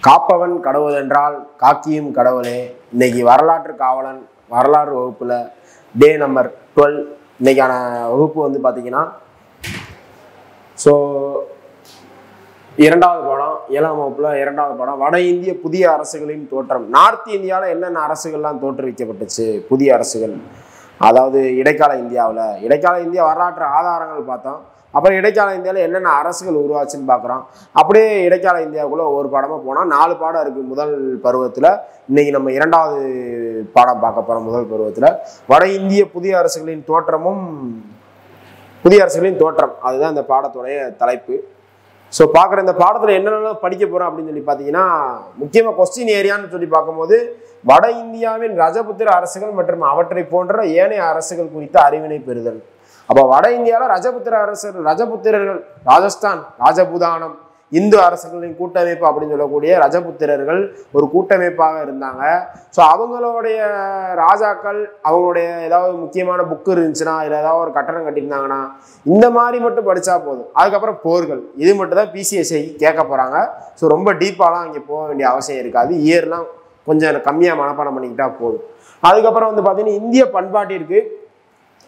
காப்பவன் கடவுளென்றால் காக்கியும் கடவுளே. இன்னைக்கு வரலாற்று காவலன் வரலாறு வகுப்புல டே நம்பர் 12 இன்னைக்கான வகுப்பு வந்து பார்த்தீங்கன்னா, ஸோ இரண்டாவது பாடம் 7ஆம் வகுப்புல இரண்டாவது பாடம் வட இந்திய புதிய அரசுகளின் தோற்றம். நார்த் இந்தியாவில் என்னென்ன அரசுகள்லாம் தோற்றுவிக்கப்பட்டுச்சு, புதிய அரசுகள், அதாவது இடைக்கால இந்தியாவில். இடைக்கால இந்தியா வரலாற்று ஆதாரங்கள் பார்த்தோம். அப்புறம் இடைக்கால இந்தியாவில் என்னென்ன அரசுகள் உருவாச்சுன்னு பார்க்குறோம். அப்படியே இடைக்கால இந்தியாவுக்குள்ள ஒரு பாடமாக போனால் 4 பாடம் இருக்குது முதல் பருவத்தில். இன்னைக்கு நம்ம இரண்டாவது பாடம் பார்க்க போகிறோம். முதல் பருவத்தில் வட இந்திய புதிய அரசுகளின் தோற்றமும் புதிய அரசுகளின் தோற்றம், அதுதான் இந்த பாடத்துடைய தலைப்பு. ஸோ பார்க்குற இந்த பாடத்தில் என்னென்னலாம் படிக்க போகிறோம் அப்படின்னு சொல்லி பார்த்தீங்கன்னா, முக்கியமாக கொஸ்டின் ஏரியான்னு சொல்லி பார்க்கும்போது வட இந்தியாவின் ரஜபுத்திர அரசுகள் மற்றும் அவற்றை போன்ற ஏனைய அரசுகள் குறித்த அறிவினை பெறுதல். அப்போ வட இந்தியாவில் ரஜபுத்திரர்கள், ராஜஸ்தான், ராஜபுதானம், இந்து அரசுகளின் கூட்டமைப்பு அப்படின்னு சொல்லக்கூடிய ரஜபுத்திரர்கள் ஒரு கூட்டமைப்பாக இருந்தாங்க. ஸோ அவங்களுடைய ராஜாக்கள் அவங்களுடைய ஏதாவது முக்கியமான புக்கு இருந்துச்சுன்னா, இல்லை ஏதாவது ஒரு கட்டணம் கட்டியிருந்தாங்கன்னா இந்த மாதிரி மட்டும் படித்தா போதும். அதுக்கப்புறம் போர்கள், இது மட்டும் தான் பிசிஎஸ்ஐ கேட்க போகிறாங்க. ஸோ ரொம்ப டீப்பாலாம் இங்கே போக வேண்டிய அவசியம் இருக்காது. இயர்லாம் கொஞ்சம் கம்மியாக மனப்பாடம் பண்ணிக்கிட்டா போதும். அதுக்கப்புறம் வந்து பார்த்தீங்கன்னா, இந்திய பண்பாட்டிற்கு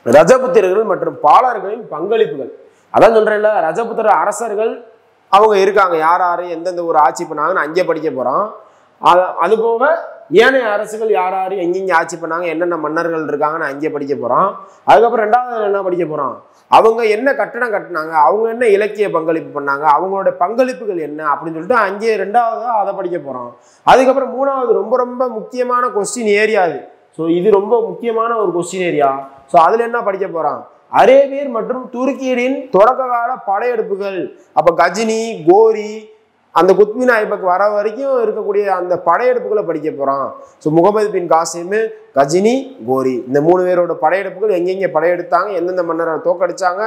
ரஜபுத்திரர்கள் மற்றும் பாலர்களின் பங்களிப்புகள். அதான் சொல்றேன்ல, ரஜபுத்திர அரசர்கள் அவங்க இருக்காங்க, யார் யார் எந்தெந்த ஒரு ஆட்சி பண்ணாங்கன்னு அங்கே படிக்க போகிறோம். அது போக ஏனைய அரசுகள் யார் யார் எங்கெங்கே ஆட்சி பண்ணாங்க, என்னென்ன மன்னர்கள் இருக்காங்கன்னு அங்கே படிக்க போகிறோம். அதுக்கப்புறம் ரெண்டாவது என்ன படிக்க போகிறோம், அவங்க என்ன கட்டணம் கட்டினாங்க, அவங்க என்ன இலக்கிய பங்களிப்பு பண்ணாங்க, அவங்களோட பங்களிப்புகள் என்ன அப்படின்னு சொல்லிட்டு அங்கே ரெண்டாவது அதை படிக்க போகிறோம். அதுக்கப்புறம் மூணாவது ரொம்ப ரொம்ப முக்கியமான கொஸ்டின் ஏரியா இது. ஸோ இது ரொம்ப முக்கியமான ஒரு கொஸ்டின் ஏரியா. ஸோ அதில் என்ன படிக்க போகிறான், அரேபியர் மற்றும் துருக்கியரின் தொடக்க கால படையெடுப்புகள். அப்போ கஜினி, கோரி, அந்த குத்மின் ஐபக் வர வரைக்கும் இருக்கக்கூடிய அந்த படையெடுப்புகளை படிக்க போகிறான். ஸோ முகமது பின் காசிம், கஜினி, கோரி, இந்த 3 பேரோட படையெடுப்புகள் எங்கெங்கே படையெடுத்தாங்க, எந்தெந்த மன்னரை தோக்கடிச்சாங்க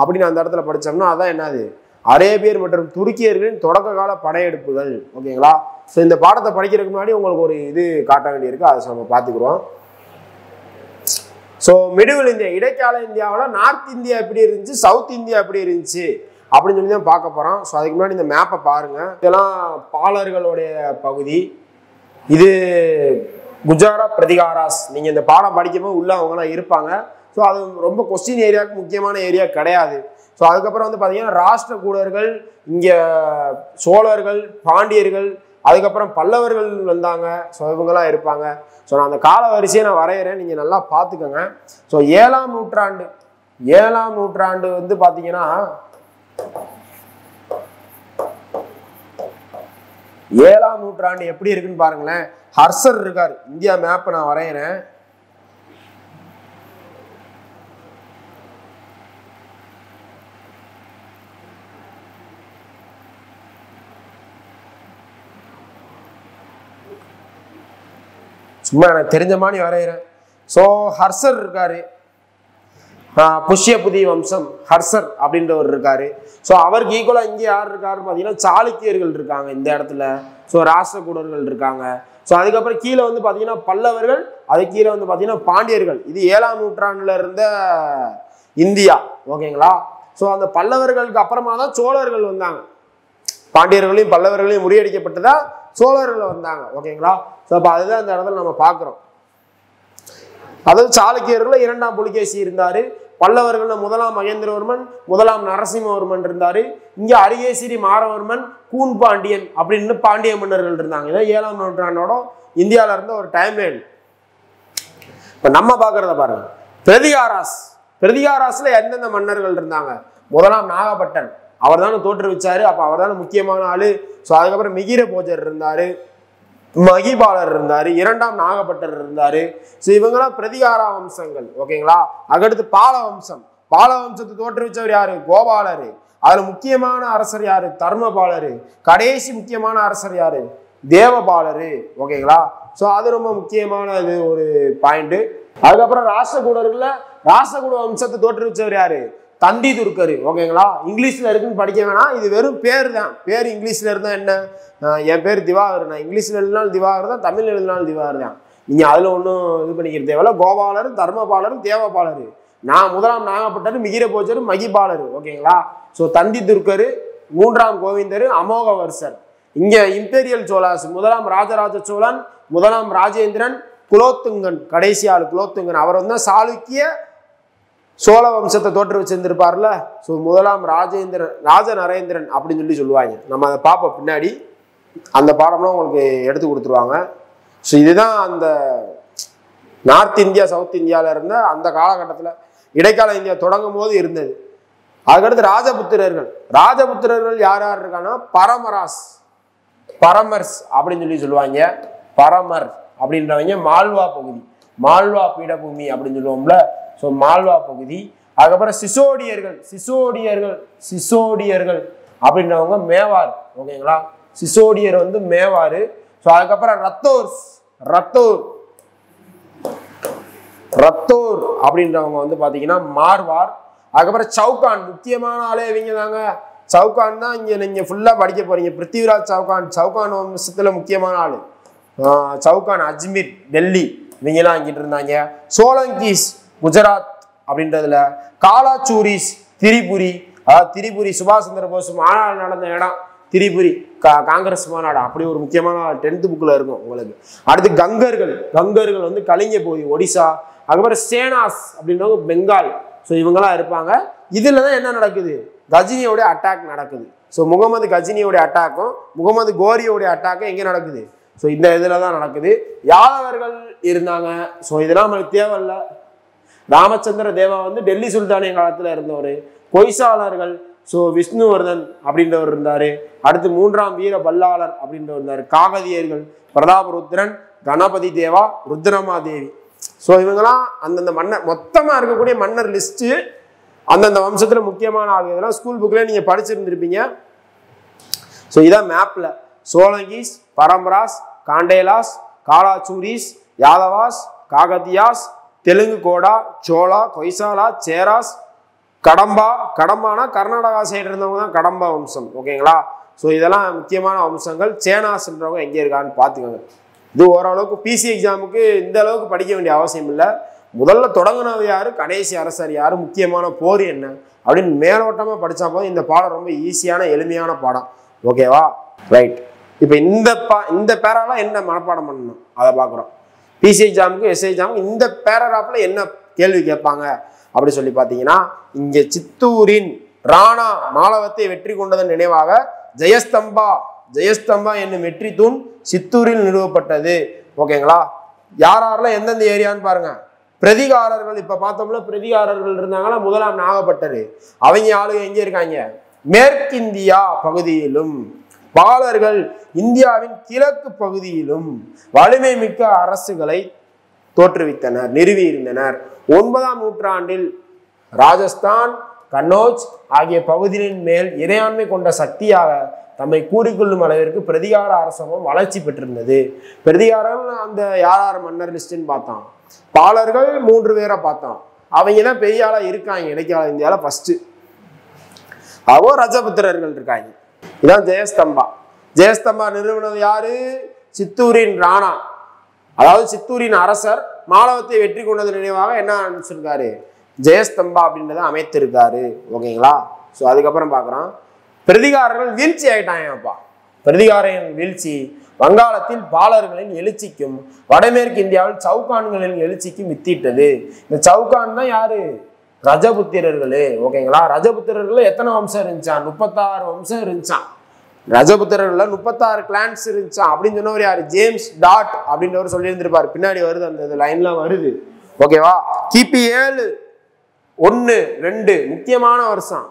அப்படின்னு அந்த இடத்துல படித்தோம்னா அதான் என்னது, அரேபியர் மற்றும் துருக்கியர்களின் தொடக்க கால படையெடுப்புகள். ஓகேங்களா? ஸோ இந்த பாடத்தை படிக்கிறதுக்கு முன்னாடி உங்களுக்கு ஒரு இது காட்ட வேண்டியிருக்கு, அதை நம்ம பார்த்துக்குறோம். ஸோ மிடில் இந்தியா, இடைக்கால இந்தியாவில் நார்த் இந்தியா எப்படி இருந்துச்சு, சவுத் இந்தியா எப்படி இருந்துச்சு அப்படின்னு சொல்லி தான் பார்க்க போகிறோம். ஸோ அதுக்கு முன்னாடி இந்த மேப்பை பாருங்கள். இதெல்லாம் பாலர்களுடைய பகுதி. இது குஜராத் பிரதிகாராஸ். நீங்கள் இந்த பாடம் படிக்கும்போது உள்ள அவங்களாம் இருப்பாங்க. ஸோ அது ரொம்ப கொஸ்டின் ஏரியாவுக்கு முக்கியமான ஏரியா கிடையாது. ஸோ அதுக்கப்புறம் வந்து பார்த்தீங்கன்னா ராஷ்டிரகூடர்கள், இங்கே சோழர்கள், பாண்டியர்கள், அதுக்கப்புறம் பல்லவர்கள் வந்தாங்க. ஸோ இவங்கெல்லாம் இருப்பாங்க. ஸோ நான் அந்த கால வரிசையை நான் வரைகிறேன், நீங்கள் நல்லா பார்த்துக்கோங்க. ஸோ 7ஆம் நூற்றாண்டு வந்து பார்த்தீங்கன்னா 7ஆம் நூற்றாண்டு எப்படி இருக்குன்னு பாருங்களேன். ஹர்ஷர் இருக்கார். இந்தியா மேப்பை நான் வரைகிறேன். சும்மா எனக்கு தெரிஞ்ச மாதிரி வரைகிறேன். ஸோ ஹர்ஷர் இருக்காரு, புஷ்யபுதி வம்சம் ஹர்ஷர் அப்படின்றவர் இருக்காரு. ஸோ அவருக்கு ஈக்குவலாக இங்கே யார் இருக்காருன்னு பார்த்தீங்கன்னா சாளுக்கியர்கள் இருக்காங்க இந்த இடத்துல. ஸோ ராஷ்டிரகூடர்கள் இருக்காங்க. ஸோ அதுக்கப்புறம் கீழே வந்து பார்த்தீங்கன்னா பல்லவர்கள், அது கீழே வந்து பார்த்தீங்கன்னா பாண்டியர்கள். இது 7ஆம் நூற்றாண்டுல இருந்த இந்தியா. ஓகேங்களா? ஸோ அந்த பல்லவர்களுக்கு அப்புறமா தான் சோழர்கள் வந்தாங்க. பாண்டியர்களையும் பல்லவர்களையும் முறியடிக்கப்பட்டதா சோழர்கள் வந்தாங்க. ஓகேங்களா? ஸோ அப்போ அதுதான் இந்த இடத்துல நம்ம பார்க்குறோம். அதாவது சாளுக்கியர்கள் 2ஆம் புலிகேசி இருந்தார், பல்லவர்கள் 1ஆம் மகேந்திரவர்மன், 1ஆம் நரசிம்மவர்மன் இருந்தார், இங்கே அரிகேசரி மாரவர்மன், கூன் பாண்டியன் அப்படின்னு பாண்டிய மன்னர்கள் இருந்தாங்க. இதான் 7ஆம் நூற்றாண்டோட இந்தியாவில் இருந்த ஒரு டைம் லைன். இப்போ நம்ம பார்க்குறத பாருங்க. பிரதிகாராஸ்ல எந்தெந்த மன்னர்கள் இருந்தாங்க, 1ஆம் நாகப்பட்டன், அவர் தானே தோற்றுவிச்சாரு. அப்போ அவர் தானே முக்கியமான ஆளு. ஸோ அதுக்கப்புறம் மிகிர போஜர் இருந்தாரு, மகிபாலர் இருந்தாரு, 2ஆம் நாகப்பட்டர் இருந்தாரு. ஸோ இவங்கெல்லாம் பிரதிகாரா வம்சங்கள். ஓகேங்களா? அதுக்கடுத்து பால வம்சத்தை தோற்றுவிச்சவர் யாரு, கோபாலரு. அதுல முக்கியமான அரசர் யாரு, தர்மபாலரு. கடைசி முக்கியமான அரசர் யாரு, தேவபாலரு. ஓகேங்களா? ஸோ அது ரொம்ப முக்கியமான இது ஒரு பாயிண்ட். அதுக்கப்புறம் ராஷ்டிரகூட வம்சத்தை தோற்றுவிச்சவர் யாரு, தந்தி துர்க்கர். ஓகேங்களா? இங்கிலீஷ்ல இருக்குன்னு படிக்க வேணாம், இது வெறும் பேர் தான். பேர் இங்கிலீஷ்ல இருந்தா என்ன, என் பேர் திவாகர், நான் இங்கிலீஷ்ல எழுதினாலும் திவாகர் தான், தமிழ் எழுதினாலும் திவாகர் தான். நீங்க அதுல ஒன்றும் இது பண்ணிக்கிற தேவையில்ல. கோபாலர், தர்மபாலர், தேவபாலர். நான் 1ஆம் நாகப்பட்டர், மிகிர போஜர், மகிபாலர். ஓகேங்களா? ஸோ தந்தி துர்க்கர், 3ஆம் கோவிந்தர், அமோகவர்சர். இங்க இம்பீரியல் சோழாஸ் முதலாம் ராஜராஜ சோழன், முதலாம் ராஜேந்திரன், குலோத்துங்கன் கடைசி ஆள் குலோத்துங்கன். அவர் வந்து சாளுக்கிய சோழ வம்சத்தை தோற்று வச்சிருந்திருப்பார்ல. ஸோ முதலாம் ராஜநரேந்திரன் அப்படின்னு சொல்லுவாங்க. நம்ம அதை பார்ப்போம் பின்னாடி, அந்த பாடம்லாம் உங்களுக்கு எடுத்து கொடுத்துருவாங்க. ஸோ இதுதான் அந்த நார்த் இந்தியா சவுத் இந்தியாவில் இருந்த அந்த காலகட்டத்தில் இடைக்கால இந்தியா தொடங்கும் போது இருந்தது. அதுக்கடுத்து ராஜபுத்திரர்கள் யார் யார் இருக்காங்கன்னா பரமர்ஸ் அப்படின்னு சொல்லுவாங்க. பரமர் அப்படின்றவங்க மால்வா பகுதி, மால்வா பீடபூமி அப்படின்னு சொல்லுவோம்ல. ஸோ மால்வா பகுதி. அதுக்கப்புறம் சிசோடியர்கள் அப்படின்றவங்க மேவார். ஓகேங்களா, சிசோடியர் வந்து மேவாரு. ஸோ அதுக்கப்புறம் ரத்தோர் அப்படின்றவங்க வந்து பார்த்தீங்கன்னா மார்வார். அதுக்கப்புறம் சவுகான், முக்கியமான ஆளே இவங்க தாங்க. சவுகான் தான் இங்கே நீங்கள் ஃபுல்லாக படிக்க போறீங்க. பிருத்திவிராஜ் சவுகான் வம்சத்தில் முக்கியமான ஆள். சவுகான் அஜ்மீர், டெல்லி, இவங்கெல்லாம் அங்கிட்டு இருந்தாங்க. சோலங்கீஸ் குஜராத் அப்படின்றதுல, காலாச்சூரிஸ் திரிபுரி, அதாவது திரிபுரி சுபாஷ் சந்திர போஸ் மாநாடு நடந்த இடம் திரிபுரி, காங்கிரஸ் மாநாடு. அப்படி ஒரு முக்கியமான 10th புக்கில் இருக்கும் உங்களுக்கு. அடுத்து கங்கர்கள் வந்து கலிங்க பகுதி, ஒடிசா. அதுக்கப்புறம் சேனாஸ் அப்படின்றவங்க பெங்கால். ஸோ இவங்கெல்லாம் இருப்பாங்க. இதில் தான் என்ன நடக்குது, கஜினியோடைய அட்டாக் நடக்குது. ஸோ முகமது கஜினியோடைய அட்டாக்கும் முகமது கோரியோடைய அட்டாக்கும் எங்கே நடக்குது, ஸோ இந்த இதில் தான் நடக்குது. யாதவர்கள் இருந்தாங்க. ஸோ இதெல்லாம் நம்மளுக்கு தேவையில்லை. ராமச்சந்திர தேவா வந்து டெல்லி சுல்தானிய காலத்தில் இருந்தவர். பொய்சாளர்கள், ஸோ விஷ்ணுவர்தன் அப்படின்றவர் இருந்தார். அடுத்து 3ஆம் வீர பல்லாளர் அப்படின்றவர் இருந்தார். காகதியர்கள், பிரதாபருத்ரன், கணபதி தேவா, ருத்ரமாதேவி. ஸோ இவங்கெல்லாம் அந்தந்த மன்னர், மொத்தமாக இருக்கக்கூடிய மன்னர் லிஸ்ட்டு அந்தந்த வம்சத்தில் முக்கியமான ஆளுங்க. இதெல்லாம் ஸ்கூல் புக்கில் நீங்கள் படிச்சிருந்துருப்பீங்க. ஸோ இதான் மேப்பில் சோலங்கீஸ், பரம்பராஸ், காண்டேலாஸ், காலாச்சூரிஸ், யாதவாஸ், காகதியாஸ், தெலுங்கு கோடா, சோளா, கொய்சாலா, சேராஸ், கடம்பானா கர்நாடகா சைடு இருந்தவங்க தான் கடம்பா வம்சம். ஓகேங்களா, ஸோ இதெல்லாம் முக்கியமான வம்சங்கள். சேனாஸ்ன்றவங்க எங்கே இருக்கான்னு பார்த்துக்கோங்க. இது ஓரளவுக்கு பிசி எக்ஸாமுக்கு இந்த அளவுக்கு படிக்க வேண்டிய அவசியம் இல்லை. முதல்ல தொடங்கினது யாரு, கடைசி அரசர் யாரு, முக்கியமான போர் என்ன அப்படின்னு மேலோட்டமாக படித்தா போதும். இந்த பாடம் ரொம்ப ஈஸியான எளிமையான பாடம். ஓகேவா, ரைட். இப்போ இந்த பேராலாம் என்ன மனப்பாடம் பண்ணணும் அதை பார்க்குறோம். பிசி எக்ஸாமுக்கு எஸ்ஐ எக்ஸாமுக்கு இந்த பேராகிராஃபில் என்ன கேள்வி கேட்பாங்க அப்படி சொல்லி பார்த்தீங்கன்னா, இங்கே சித்தூரின் ராணா மாலவத்தை வெற்றி கொண்டதன் நினைவாக ஜெயஸ்தம்பா என்னும் வெற்றி தூண் சித்தூரில் நிறுவப்பட்டது. ஓகேங்களா, யாரெல்லாம் எந்தெந்த ஏரியான்னு பாருங்க. பிரதிகாரர்கள், இப்ப பார்த்தோம்ல பிரதிகாரர்கள் இருந்தாங்களா, முதலாம் நாகப்பட்டர். அவங்க ஆளுங்க எங்க இருக்காங்க, மேற்கிந்தியா பகுதியிலும். பாலர்கள் இந்தியாவின் கிழக்கு பகுதியிலும் வலிமை மிக்க அரசுகளை தோற்றுவித்தனர், நிறுவியிருந்தனர். 9ஆம் நூற்றாண்டில் ராஜஸ்தான், கன்னோஜ் ஆகிய பகுதிகளின் மேல் இறையாண்மை கொண்ட சக்தியாக தம்மை கூறிக்கொள்ளும் அளவிற்கு பிரதிகார அரசாங்கம் வளர்ச்சி பெற்றிருந்தது. பிரதிகாரர்கள் அந்த யார் மன்னர் லிஸ்ட்ன்னு பார்த்தோம். பாலர்கள் 3 பேரை பார்த்தோம். அவங்க தான் பெரிய ஆளா இருக்காங்க இடைக்கால இந்தியாவில ஃபர்ஸ்ட். அவோ ரஜபுத்திரர்கள் இருக்காங்க. இதான் ஜெயஸ்தம்பா நிறுவனது யாரு, சித்தூரின் ராணா, அதாவது சித்தூரின் அரசர் மாலவத்தை வெற்றி கொண்டது நினைவாக என்ன அனுப்பிச்சிருக்காரு, ஜெயஸ்தம்பா அப்படின்றத அமைத்திருக்காரு. ஓகேங்களா, ஸோ அதுக்கப்புறம் பார்க்குறோம். பிரதிகாரர்கள் வீழ்ச்சி ஆயிட்டாங்கப்பா. பிரதிகாரின் வீழ்ச்சி வங்காளத்தில் பாலர்களின் எழுச்சிக்கும் வடமேற்கு இந்தியாவில் சவுகான்களின் எழுச்சிக்கும் வித்திட்டது. இந்த சவுகான் தான் யாரு, ரஜபுத்திரர்கள். ஓகேங்களா, ரஜபுத்திரர்கள் எத்தனை வம்சம் இருந்துச்சான், 36 வம்சம் இருந்துச்சான். ரஜபுத்திரர்கள்ல 36 கிளான்ஸ் இருந்துச்சான் அப்படின்னு சொன்னவர் யாரு, ஜேம்ஸ் டாட் அப்படின்றவர் சொல்லியிருந்திருப்பாரு. பின்னாடி வருது, அந்த லைன்லாம் வருது. ஓகேவா, கிபி 7, 1, 2 முக்கியமான வருஷம்.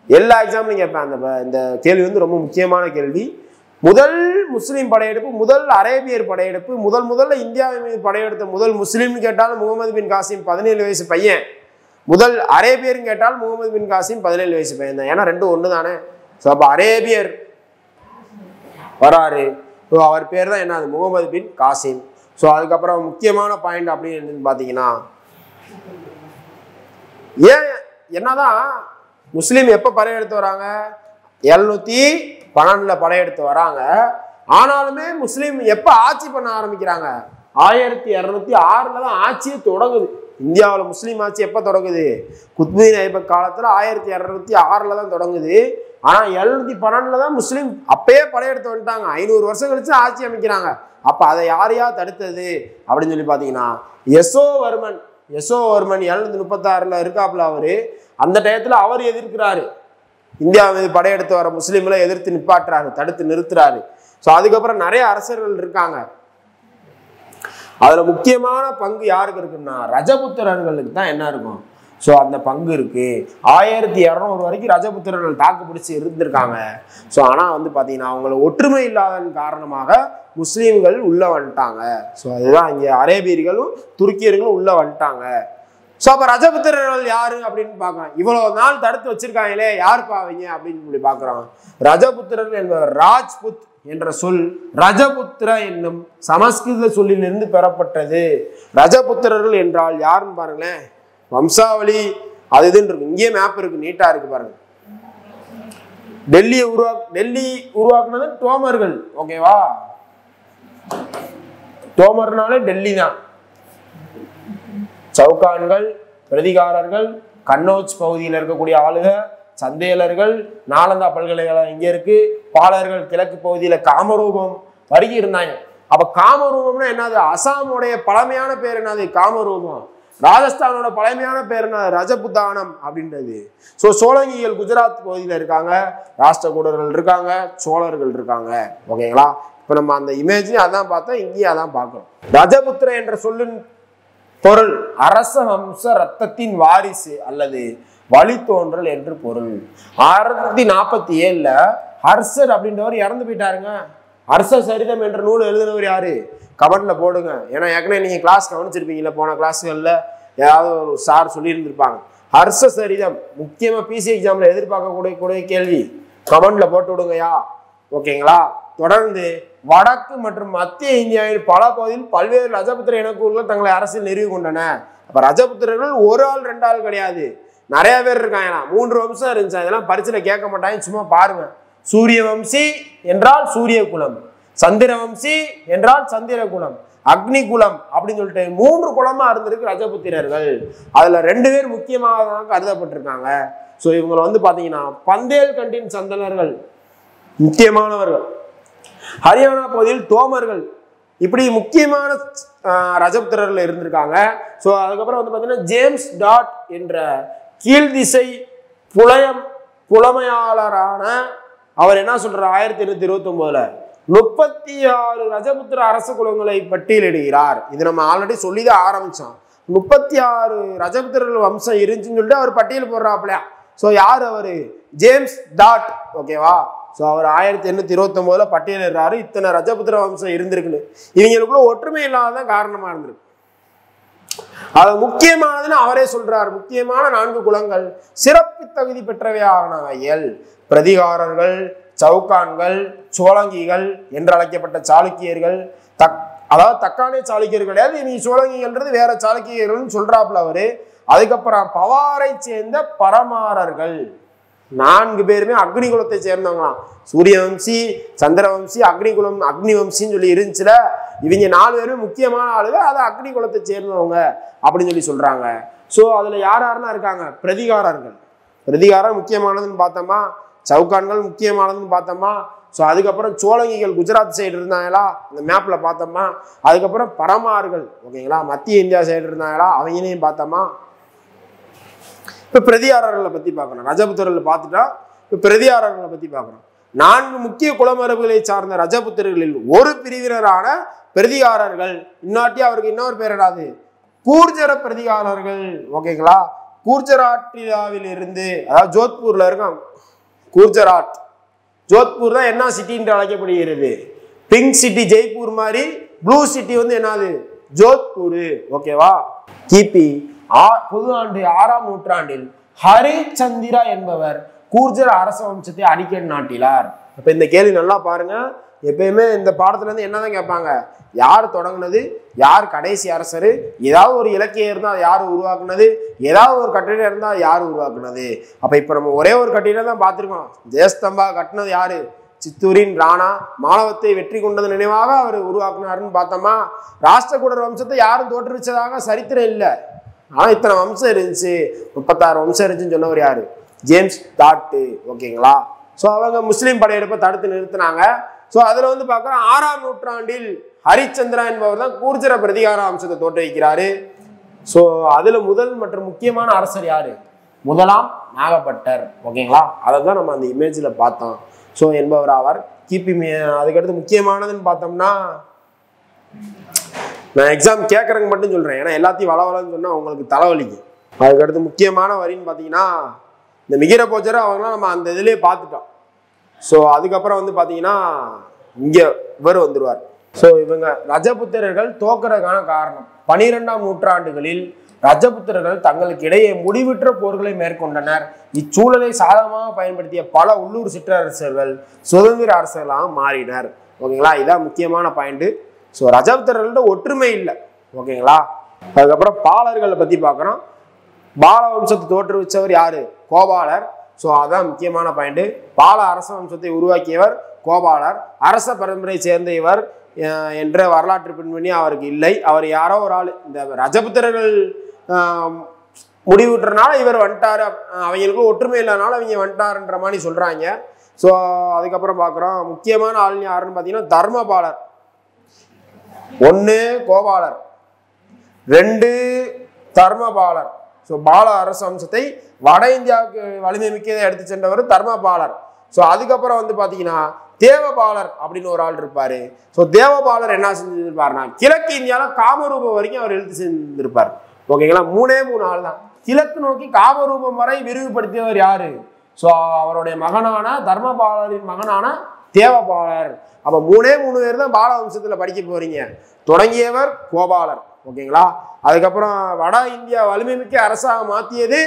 எல்லா எக்ஸாம்லையும் கேட்பேன். இந்த கேள்வி வந்து ரொம்ப முக்கியமான கேள்வி. முதல் முஸ்லீம் படையெடுப்பு, முதல் அரேபியர் படையெடுப்பு, முதல்ல இந்தியாவின் மீது படையெடுத்த முதல் முஸ்லீம்னு கேட்டாலும் முகமது பின் காசிம் 17 வயசு பையன். முதல் அரேபியர்னு கேட்டால் முகமது பின் காசிம் 17 வயசு பையன் தான். ஏன்னா 2 ஒன்று தானே. ஸோ அப்போ அரேபியர் வராரு. ஸோ அவர் பேர் தான் என்னது, முகமது பின் காசிம். ஸோ அதுக்கப்புறம் முக்கியமான பாயிண்ட் அப்படின்னு பார்த்தீங்கன்னா, என்னதான் முஸ்லீம் எப்போ படையெடுத்து வராங்க, 712 படையெடுத்து வராங்க. ஆனாலுமே முஸ்லீம் எப்போ ஆட்சி பண்ண ஆரம்பிக்கிறாங்க, 1206 தான் ஆட்சியே தொடங்குது. இந்தியாவில் முஸ்லீம் ஆட்சி எப்போ தொடங்குது? குத்புதீன் ஐபக் காலத்தில் 1206 தான் தொடங்குது. ஆனால் 712 தான் முஸ்லீம் அப்பயே படையெடுத்து வந்துட்டாங்க. 500 வருஷம் கழிச்சு ஆட்சி அமைக்கிறாங்க. அப்போ அதை யாரையா தடுத்தது அப்படின்னு சொல்லி பார்த்தீங்கன்னா யசோவர்மன் 736 இருக்காப்புல. அவரு அந்த டயத்தில் அவர் எதிர்க்கிறாரு, இந்தியா மீது படையெடுத்து வர முஸ்லீம்களை எதிர்த்து நிப்பாட்டுறாரு, தடுத்து நிறுத்துறாரு. ஸோ அதுக்கப்புறம் நிறைய அரசர்கள் இருக்காங்க. அதுல முக்கியமான பங்கு யாருக்கு இருக்குன்னா ரஜபுத்திரர்களுக்கு தான் என்ன இருக்கும். ஸோ அந்த பங்கு இருக்கு. 1200 வரைக்கும் ரஜபுத்திரர்கள் தாக்கு பிடிச்சி இருந்திருக்காங்க. ஸோ ஆனால் வந்து பார்த்தீங்கன்னா அவங்கள ஒற்றுமை இல்லாதன் காரணமாக முஸ்லீம்கள் உள்ள வந்துட்டாங்க. ஸோ அதுதான் இங்கே அரேபியர்களும் துருக்கியர்களும் உள்ள வந்துட்டாங்க. ஸோ அப்போ ரஜபுத்திரர்கள் யாரு அப்படின்னு பார்க்கலாம். இவ்வளவு நாள் தடுத்து வச்சிருக்காங்களே யார் பாவீங்க அப்படின்னு சொல்லி பார்க்குறாங்க. ரஜபுத்திரர்கள் என்பவர் ராஜ்புத் என்ற சொல் ரஜபுத்திர என்னும் சமஸ்கிருத சொல்லிலிருந்து பெறப்பட்டது. ரஜபுத்திரர்கள் என்றால் யாருன்னு பாருங்களேன். வம்சாவளி அது இதுன்னு இருக்கு. இங்கேயே மேப் இருக்கு, நீட்டா இருக்கு பாருங்க. டெல்லி உருவாக்குனது டோமர்கள். ஓகேவா, டோமர்னாலே டெல்லி தான். சவுகான்கள், பிரதிகாரர்கள், கன்னோஜ் பகுதியில் இருக்கக்கூடிய ஆளுக, சந்தேலர்கள், நாலந்தா பல்கலைக்கழகம் இங்க இருக்கு, பாலர்கள் கிழக்கு பகுதியில காமரூபம் வருகி இருந்தாங்க. அப்ப காமரூபம்னா என்னது? அசாமுடைய பழமையான பேர் என்னது? காமரூபம். ராஜஸ்தானோட பழமையான பேர் என்ன? ரஜபுத்தானம் அப்படின்றது. ஸோ சோழங்கிகள் குஜராத் பகுதியில் இருக்காங்க, ராஷ்டிரகூடர்கள் இருக்காங்க, சோழர்கள் இருக்காங்க. ஓகேங்களா, இப்ப நம்ம அந்த இமேஜ் அதான் பார்த்தோம், இங்கேயும் அதான் பார்க்கணும். ரஜபுத்திர என்ற சொல்லின் பொருள் அரச வம்ச ரத்தத்தின் வாரிசு அல்லது வழித்தோன்றல் என்று பொருள். 647 ஹர்ஷர் அப்படின்றவர் இறந்து போயிட்டாருங்க. ஹர்ஷ சரிதம் என்ற நூல் எழுதினவர் யாரு? கமெண்ட்ல போடுங்க. ஏன்னா ஏற்கனவே நீங்க கிளாஸ் கவனிச்சிருப்பீங்கல்ல, போன கிளாஸ்கள்ல ஏதாவது ஒரு சார் சொல்லியிருந்திருப்பாங்க. ஹர்ஷ சரிதம் முக்கியமா பிசி எக்ஸாம்ல எதிர்பார்க்கக்கூடிய கேள்வி. கமெண்ட்ல போட்டு விடுங்கயா. ஓகேங்களா, தொடர்ந்து வடக்கு மற்றும் மத்திய இந்தியாவில் பல பகுதியில் பல்வேறு ரஜபுத்திர இனக்கூறுகள் தங்களை அரசியல் நிறுவி கொண்டன. அப்ப ரஜபுத்திரர்கள் ஒரு ஆள் 2 ஆள் கிடையாது, நிறைய பேர் இருக்காங்க. 3 வம்சம் இருந்துச்சு. அதெல்லாம் பரிசுல கேட்க மாட்டாங்க, சும்மா பாருங்க. சூரிய வம்சி என்றால் சூரிய குலம், சந்திர வம்சி என்றால் சந்திர குலம், அக்னி குலம் அப்படின்னு சொல்லிட்டு 3 குலமா இருந்திருக்கு ரஜபுத்திரர்கள். அதுல 2 பேர் முக்கியமாக கருதப்பட்டிருக்காங்க. ஸோ இவங்க வந்து பாத்தீங்கன்னா பந்தேல் கண்டின் சந்தனர்கள் முக்கியமானவர்கள், ஹரியானா பகுதியில் தோமர்கள், இப்படி முக்கியமான ரஜபுத்திரர்கள் இருந்திருக்காங்க. ஸோ அதுக்கப்புறம் வந்து பார்த்தீங்கன்னா ஜேம்ஸ் டாட் என்ற கீழ்திசை புலமையாளரான அவர் என்ன சொல்றார்? 1829 36 ரஜபுத்திர அரச குலங்களை பட்டியலிடுகிறார். இது நம்ம ஆல்ரெடி சொல்லிதான் ஆரம்பிச்சோம். 36 ரஜபுத்திரர்கள் வம்சம் இருந்துச்சுன்னு சொல்லிட்டு அவர் பட்டியல் போடுறாப்லையா. ஸோ யார் அவரு? James dot. ஓகேவா, ஸோ அவர் 1829 பட்டியலிடுறாரு. இத்தனை ரஜபுத்திர வம்சம் இருந்திருக்குன்னு. இவங்களுக்குள்ள ஒற்றுமை இல்லாததான் காரணமா இருந்திருக்கு. அது முக்கியமானதுன்னு அவரே சொல்றாரு. முக்கியமான 4 குலங்கள் சிறப்பு தகுதி பெற்றவையானவைகள் பிரதிகாரர்கள், சவுகான்கள், சோழங்கிகள் என்று அழைக்கப்பட்ட சாளுக்கியர்கள். அதாவது தக்கானே சாளுக்கியர்கள் கிடையாது, இனி சோழங்கிகள்ன்றது வேற சாளுக்கியர்கள்னு சொல்றாப்புல அவரு. அதுக்கப்புறம் பவாரை சேர்ந்த பரமாரர்கள் 4 பேருமே அக்னி குலத்தை சேர்ந்தவங்களாம். சூரியவம்சி, சந்திரவம்சி, அக்னிகுலம், அக்னி வம்சின்னு சொல்லி இருந்துச்சுல. இவங்க 4 பேருமே முக்கியமான ஆளுங்க, அதை அக்னி குலத்தை சேர்ந்தவங்க அப்படின்னு சொல்லி சொல்றாங்க. ஸோ அதுல யாரெல்லாம் இருக்காங்க? பிரதிகாரர்கள். பிரதிகாரம் முக்கியமானதுன்னு பார்த்தோமா, சவுகான்கள் முக்கியமானதுன்னு பார்த்தோமா. ஸோ அதுக்கப்புறம் சோழங்கிகள் குஜராத் சைடு இருந்தாங்களா, அந்த மேப்ல பார்த்தோமா. அதுக்கப்புறம் பரமார்கள், ஓகேங்களா, மத்திய இந்தியா சைடு இருந்தாங்களா, அவங்களையும் பார்த்தோமா. இப்ப பிரதிகாரர்களை பத்தி பார்க்கணும். ரஜபுத்திரர்களை பார்த்துட்டா இப்ப பிரதிகாரர்களை பத்தி பார்க்கணும். 4 முக்கிய குலமரபுகளை சார்ந்த ரஜபுத்திரர்களில் ஒரு பிரிவினரான பிரதிகாரர்கள், இன்னாட்டி அவருக்கு இன்னொரு பேர் என்னது? கூர்ஜர பிரதிகாரர்கள். ஓகேங்களா, கூர்ஜராட்டில் இருந்து, அதாவது ஜோத்பூர்ல இருக்காங்க. கூர்ஜராட், ஜோத்பூர் தான் என்ன சிட்டி என்று அழைக்கப்படுகிறது? பிங்க் சிட்டி ஜெய்ப்பூர் மாதிரி, ப்ளூ சிட்டி வந்து என்னது? ஜோத்பூர். ஓகேவா, கிபி பொது ஆண்டு 6ஆம் நூற்றாண்டில் ஹரிச்சந்திரா என்பவர் கூர்ஜர அரச வம்சத்தை அடிக்கடி நாட்டினார். அப்ப இந்த கேள்வி நல்லா பாருங்க. எப்பயுமே இந்த பாடத்துல இருந்து என்னதான் கேட்பாங்க? யார் தொடங்குனது, யார் கடைசி அரசர், ஏதாவது ஒரு இலக்கியம் இருந்தால் அது யார் உருவாக்குனது, ஏதாவது ஒரு கட்டிடம் இருந்தால் அது யார் உருவாக்குனது. அப்ப இப்ப நம்ம ஒரே ஒரு கட்டிடம் தான் பார்த்திருக்கோம். ஜெயஸ்தம்பா கட்டினது யாரு? சித்தூரின் ராணா மாலவத்தை வெற்றி கொண்டது நினைவாக அவர் உருவாக்குனாருன்னு பார்த்தோமா. ராஷ்டிரகூடர் வம்சத்தை யாரும் தோற்றுவிச்சதாக சரித்திரம் இல்லை. ஆனால் இத்தனை வம்சம் இருந்துச்சு, 36 வம்சம் இருந்துச்சுன்னு சொன்னவர் யாரு? James tattoo. ஓகேங்களா? ஸோ அவங்க முஸ்லீம் படையெடுப்பை தடுத்து நிறுத்தினாங்க. ஸோ அதில் வந்து பார்க்குறோம் 6ஆம் நூற்றாண்டில் ஹரிச்சந்திரா என்பவர் தான் கூர்ஜர பிரதிகார வம்சத்தை தோற்றுவிக்கிறாரு. ஸோ அதில் முதல் மற்றும் முக்கியமான அரசர் யாரு? முதலாம் நாகப்பட்டர். ஓகேங்களா? அதை தான் நம்ம அந்த இமேஜில் பார்த்தோம். ஸோ என்பவர் ஆவார். கிபி. அதுக்கடுத்து முக்கியமானதுன்னு பார்த்தோம்னா, நான் எக்ஸாம் கேட்குறதுக்கு மட்டும் சொல்கிறேன், ஏன்னா எல்லாத்தையும் வளவலன்னு சொன்னால் உங்களுக்கு தலைவலிக்கும். அதுக்கடுத்து முக்கியமான வரின்னு பார்த்தீங்கன்னா இந்த மிகிர போஜரை அவங்களாம் நம்ம அந்த இதுலேயே பார்த்துட்டோம். ஸோ அதுக்கப்புறம் வந்து பார்த்தீங்கன்னா இங்கே இவர் வந்துடுவார். ஸோ இவங்க ரஜபுத்திரர்கள் தோக்கிறதுக்கான காரணம், 12ஆம் நூற்றாண்டுகளில் ரஜபுத்திரர்கள் தங்களுக்கு இடையே முடிவுற்ற போர்களை மேற்கொண்டனர். இச்சூழலை சாதகமாக பயன்படுத்திய பல உள்ளூர் சிற்றரசர்கள் சுதந்திர அரசர்களாக மாறினர். ஓகேங்களா? இதான் முக்கியமான பாயிண்ட். ஸோ ரஜபுத்திரர்கள்ட்ட ஒற்றுமை இல்லை. ஓகேங்களா? அதுக்கப்புறம் பாலர்களை பற்றி பார்க்குறோம். பால வம்சத்தை தோற்றுவிச்சவர் யாரு? கோபாலர். ஸோ அதான் முக்கியமான பாயிண்ட். பால அரச வம்சத்தை உருவாக்கியவர் கோபாலர். அரச பரம்பரை சேர்ந்த இவர் என்ற வரலாற்று பின்பணி அவருக்கு இல்லை. அவர் யாரோ ஒரு ஆள், இந்த ரஜபுத்திரர்கள் முடிவுற்றனால இவர் வந்துட்டாரு, அவங்களுக்கு ஒற்றுமை இல்லாதனால அவங்க வந்துட்டாருன்ற மாதிரி சொல்றாங்க. ஸோ அதுக்கப்புறம் பார்க்குறோம் முக்கியமான ஆள் யாருன்னு பார்த்தீங்கன்னா தர்மபாலர். 1 கோபாலர், 2 தர்மபாலர். ஸோ பால அரச வம்சத்தை வட இந்தியாவுக்கு வலிமை மிக்கதை எடுத்து சென்றவர் தர்மபாலர். ஸோ அதுக்கப்புறம் வந்து பார்த்தீங்கன்னா தேவபாலர் அப்படின்னு ஒரு ஆள் இருப்பாரு. ஸோ தேவபாலர் என்ன செஞ்சிருப்பாருன்னா கிழக்கு இந்தியாவில் காமரூபம் வரைக்கும் அவர் எழுத்து செஞ்சிருப்பார். ஓகேங்களா? 3 ஆள் தான். கிழக்கு நோக்கி காமரூபம் வரை விரிவுபடுத்தியவர் யாரு? ஸோ அவருடைய மகனான தர்மபாலரின் மகனான தேவபாலர். அப்போ 3 பேர் தான் பால வம்சத்தில் படிக்க போறீங்க. தொடங்கியவர் கோபாலர். ஓகேங்களா? அதுக்கப்புறம் வட இந்தியா வலிமை மிக்க அரசாக மாற்றியது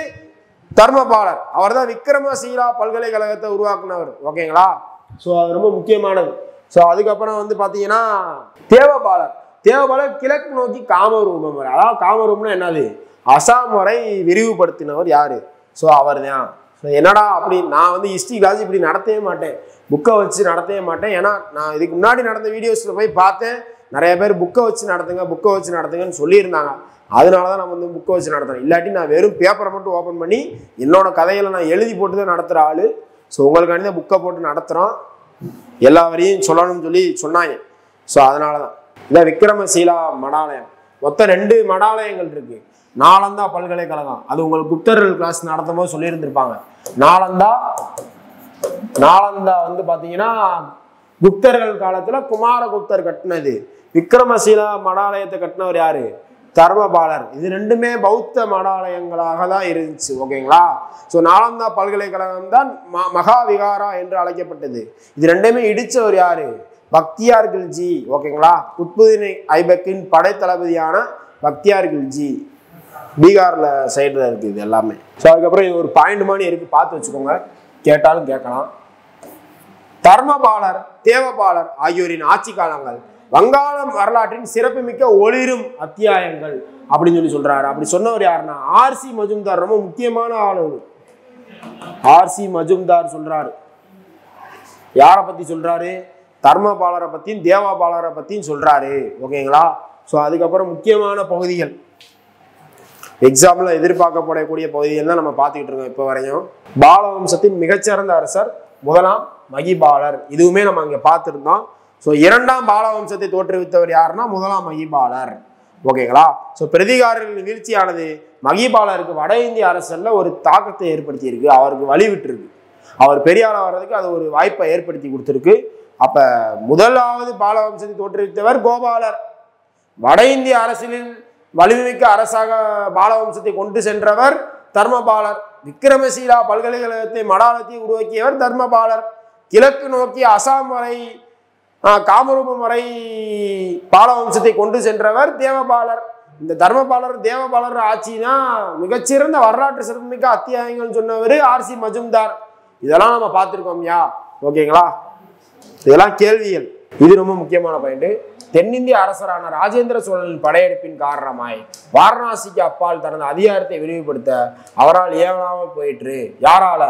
தர்மபாலர். அவர் தான் விக்ரமசீலா பல்கலைக்கழகத்தை உருவாக்குனவர். ஓகேங்களா? ஸோ அது ரொம்ப முக்கியமானது. ஸோ அதுக்கப்புறம் வந்து பார்த்தீங்கன்னா தேவபாலர் கிழக்கு நோக்கி காமரூபம் வரை, அதாவது காமரூபம்னா என்னது? அசாம் வரை விரிவுபடுத்தினவர் யாரு? ஸோ அவர் தான். ஸோ என்னடா அப்படி, நான் வந்து ஹிஸ்ட்ரி கிளாஸ் இப்படி நடத்தவே மாட்டேன், புக்கை வச்சு நடத்தவே மாட்டேன். ஏன்னா நான் இதுக்கு முன்னாடி நடந்த வீடியோஸில் போய் பார்த்தேன், நிறைய பேர் புக்கை வச்சு நடத்துங்கன்னு சொல்லியிருந்தாங்க. அதனால தான் நான் வந்து புக்கை வச்சு நடத்துறேன். இல்லாட்டி நான் வெறும் பேப்பரை மட்டும் ஓப்பன் பண்ணி என்னோட கதைகளை நான் எழுதி போட்டு தான் நடத்துகிற ஆள். ஸோ உங்களுக்காண்டி தான் புக்கை போட்டு நடத்துகிறோம், எல்லா வரையும் சொல்லணும்னு சொல்லி சொன்னாங்க. ஸோ அதனால தான் இதான் விக்ரமசீலா மடாலயம். மொத்தம் 2 மடாலயங்கள் இருக்கு. நாலந்தா பல்கலைக்கழகம், அது உங்களுக்கு குப்தர்கள் கிளாஸ் நடத்தும் போது சொல்லியிருந்திருப்பாங்க. நாலந்தா வந்து பார்த்தீங்கன்னா குப்தர்கள் காலத்தில் குமாரகுப்தர் கட்டினது. விக்ரமசீலா மடாலயத்தை கட்டினவர் யாரு? தர்மபாலர். இது 2மே பௌத்த மடாலயங்களாக தான் இருந்துச்சு. ஓகேங்களா? ஸோ நாலந்தா பல்கலைக்கழகம் தான் மகாவிகாரா என்று அழைக்கப்பட்டது. இது 2மே இடிச்சவர் யாரு? பக்தியார் கில்ஜி. ஓகேங்களா? குத்புதீன் ஐபக்கின் படைத்தளபதியான பக்தியார் கில்ஜி. பீகார்ல சைடுல இருக்கு இது எல்லாமே. ஸோ அதுக்கப்புறம் இது ஒரு பாயிண்ட் மாதிரி இருக்கு, பார்த்து வச்சுக்கோங்க, கேட்டாலும் கேட்கலாம். தர்மபாலர் தேவபாலர் ஆகியோரின் ஆட்சி காலங்கள் வங்காளம் வரலாற்றின் சிறப்புமிக்க ஒளிரும் அத்தியாயங்கள் அப்படின்னு சொல்லி சொல்றாரு. அப்படி சொன்னவர் யாருன்னா ஆர்சி மஜும்தார். ரொம்ப முக்கியமான ஆளு ஆர்சி மஜும்தார் சொல்றாரு. யாரை பத்தி சொல்றாரு? தர்மபாலரை பத்தியும் தேவபாலரை பத்தியும் சொல்றாரு. ஓகேங்களா? ஸோ அதுக்கப்புறம் முக்கியமான பகுதிகள் எக்ஸாம்பிள் எதிர்பார்க்கப்படக்கூடிய பகுதிகள் தான் நம்ம பார்த்துக்கிட்டு இருக்கோம் இப்போ வரையும். பால வம்சத்தின் மிகச்சிறந்த அரசர் முதலாம் மகிபாலர். இதுவுமே நம்ம அங்கே பார்த்துருந்தோம். ஸோ 2ஆம் பால வம்சத்தை தோற்றுவித்தவர் யாருன்னா முதலாம் மகிபாலர். ஓகேங்களா? ஸோ பிரதிகாரர்களின் வீழ்ச்சியானது மகிபாலருக்கு வட இந்திய அரசியலில் ஒரு தாக்கத்தை ஏற்படுத்தி இருக்கு, அவருக்கு வழிவிட்டுருக்கு. அவர் பெரியார வர்றதுக்கு அது ஒரு வாய்ப்பை ஏற்படுத்தி கொடுத்துருக்கு. அப்ப முதலாவது பால வம்சத்தை தோற்றுவித்தவர் கோபாலர். வட இந்திய அரசியலில் வலிமைமிக்க அரசாக பால வம்சத்தை கொண்டு சென்றவர் தர்மபாலர். விக்ரமசீலா பல்கலைக்கழகத்தை மடாலத்தை உருவாக்கியவர் தர்மபாலர். கிழக்கு நோக்கி அசாம் வரை காமரூபம் வரை பால வம்சத்தை கொண்டு சென்றவர் தேவபாலர். இந்த தர்மபாலர் தேவபாலர் ஆட்சி தான் மிகச்சிறந்த வரலாற்று சிறப்புமிக்க அத்தியாயங்கள் சொன்னவர் ஆர்சி மஜும்தார். இதெல்லாம் நம்ம பார்த்துருக்கோம்யா. ஓகேங்களா? இதெல்லாம் கேள்விகள். இது ரொம்ப முக்கியமான பாயிண்ட். தென்னிந்திய அரசரான ராஜேந்திர சோழனின் படையெடுப்பின் காரணமாய் வாரணாசிக்கு அப்பால் தனது அதிகாரத்தை விரிவுபடுத்த அவரால் ஏவலாமல் போயிற்று. யாரால?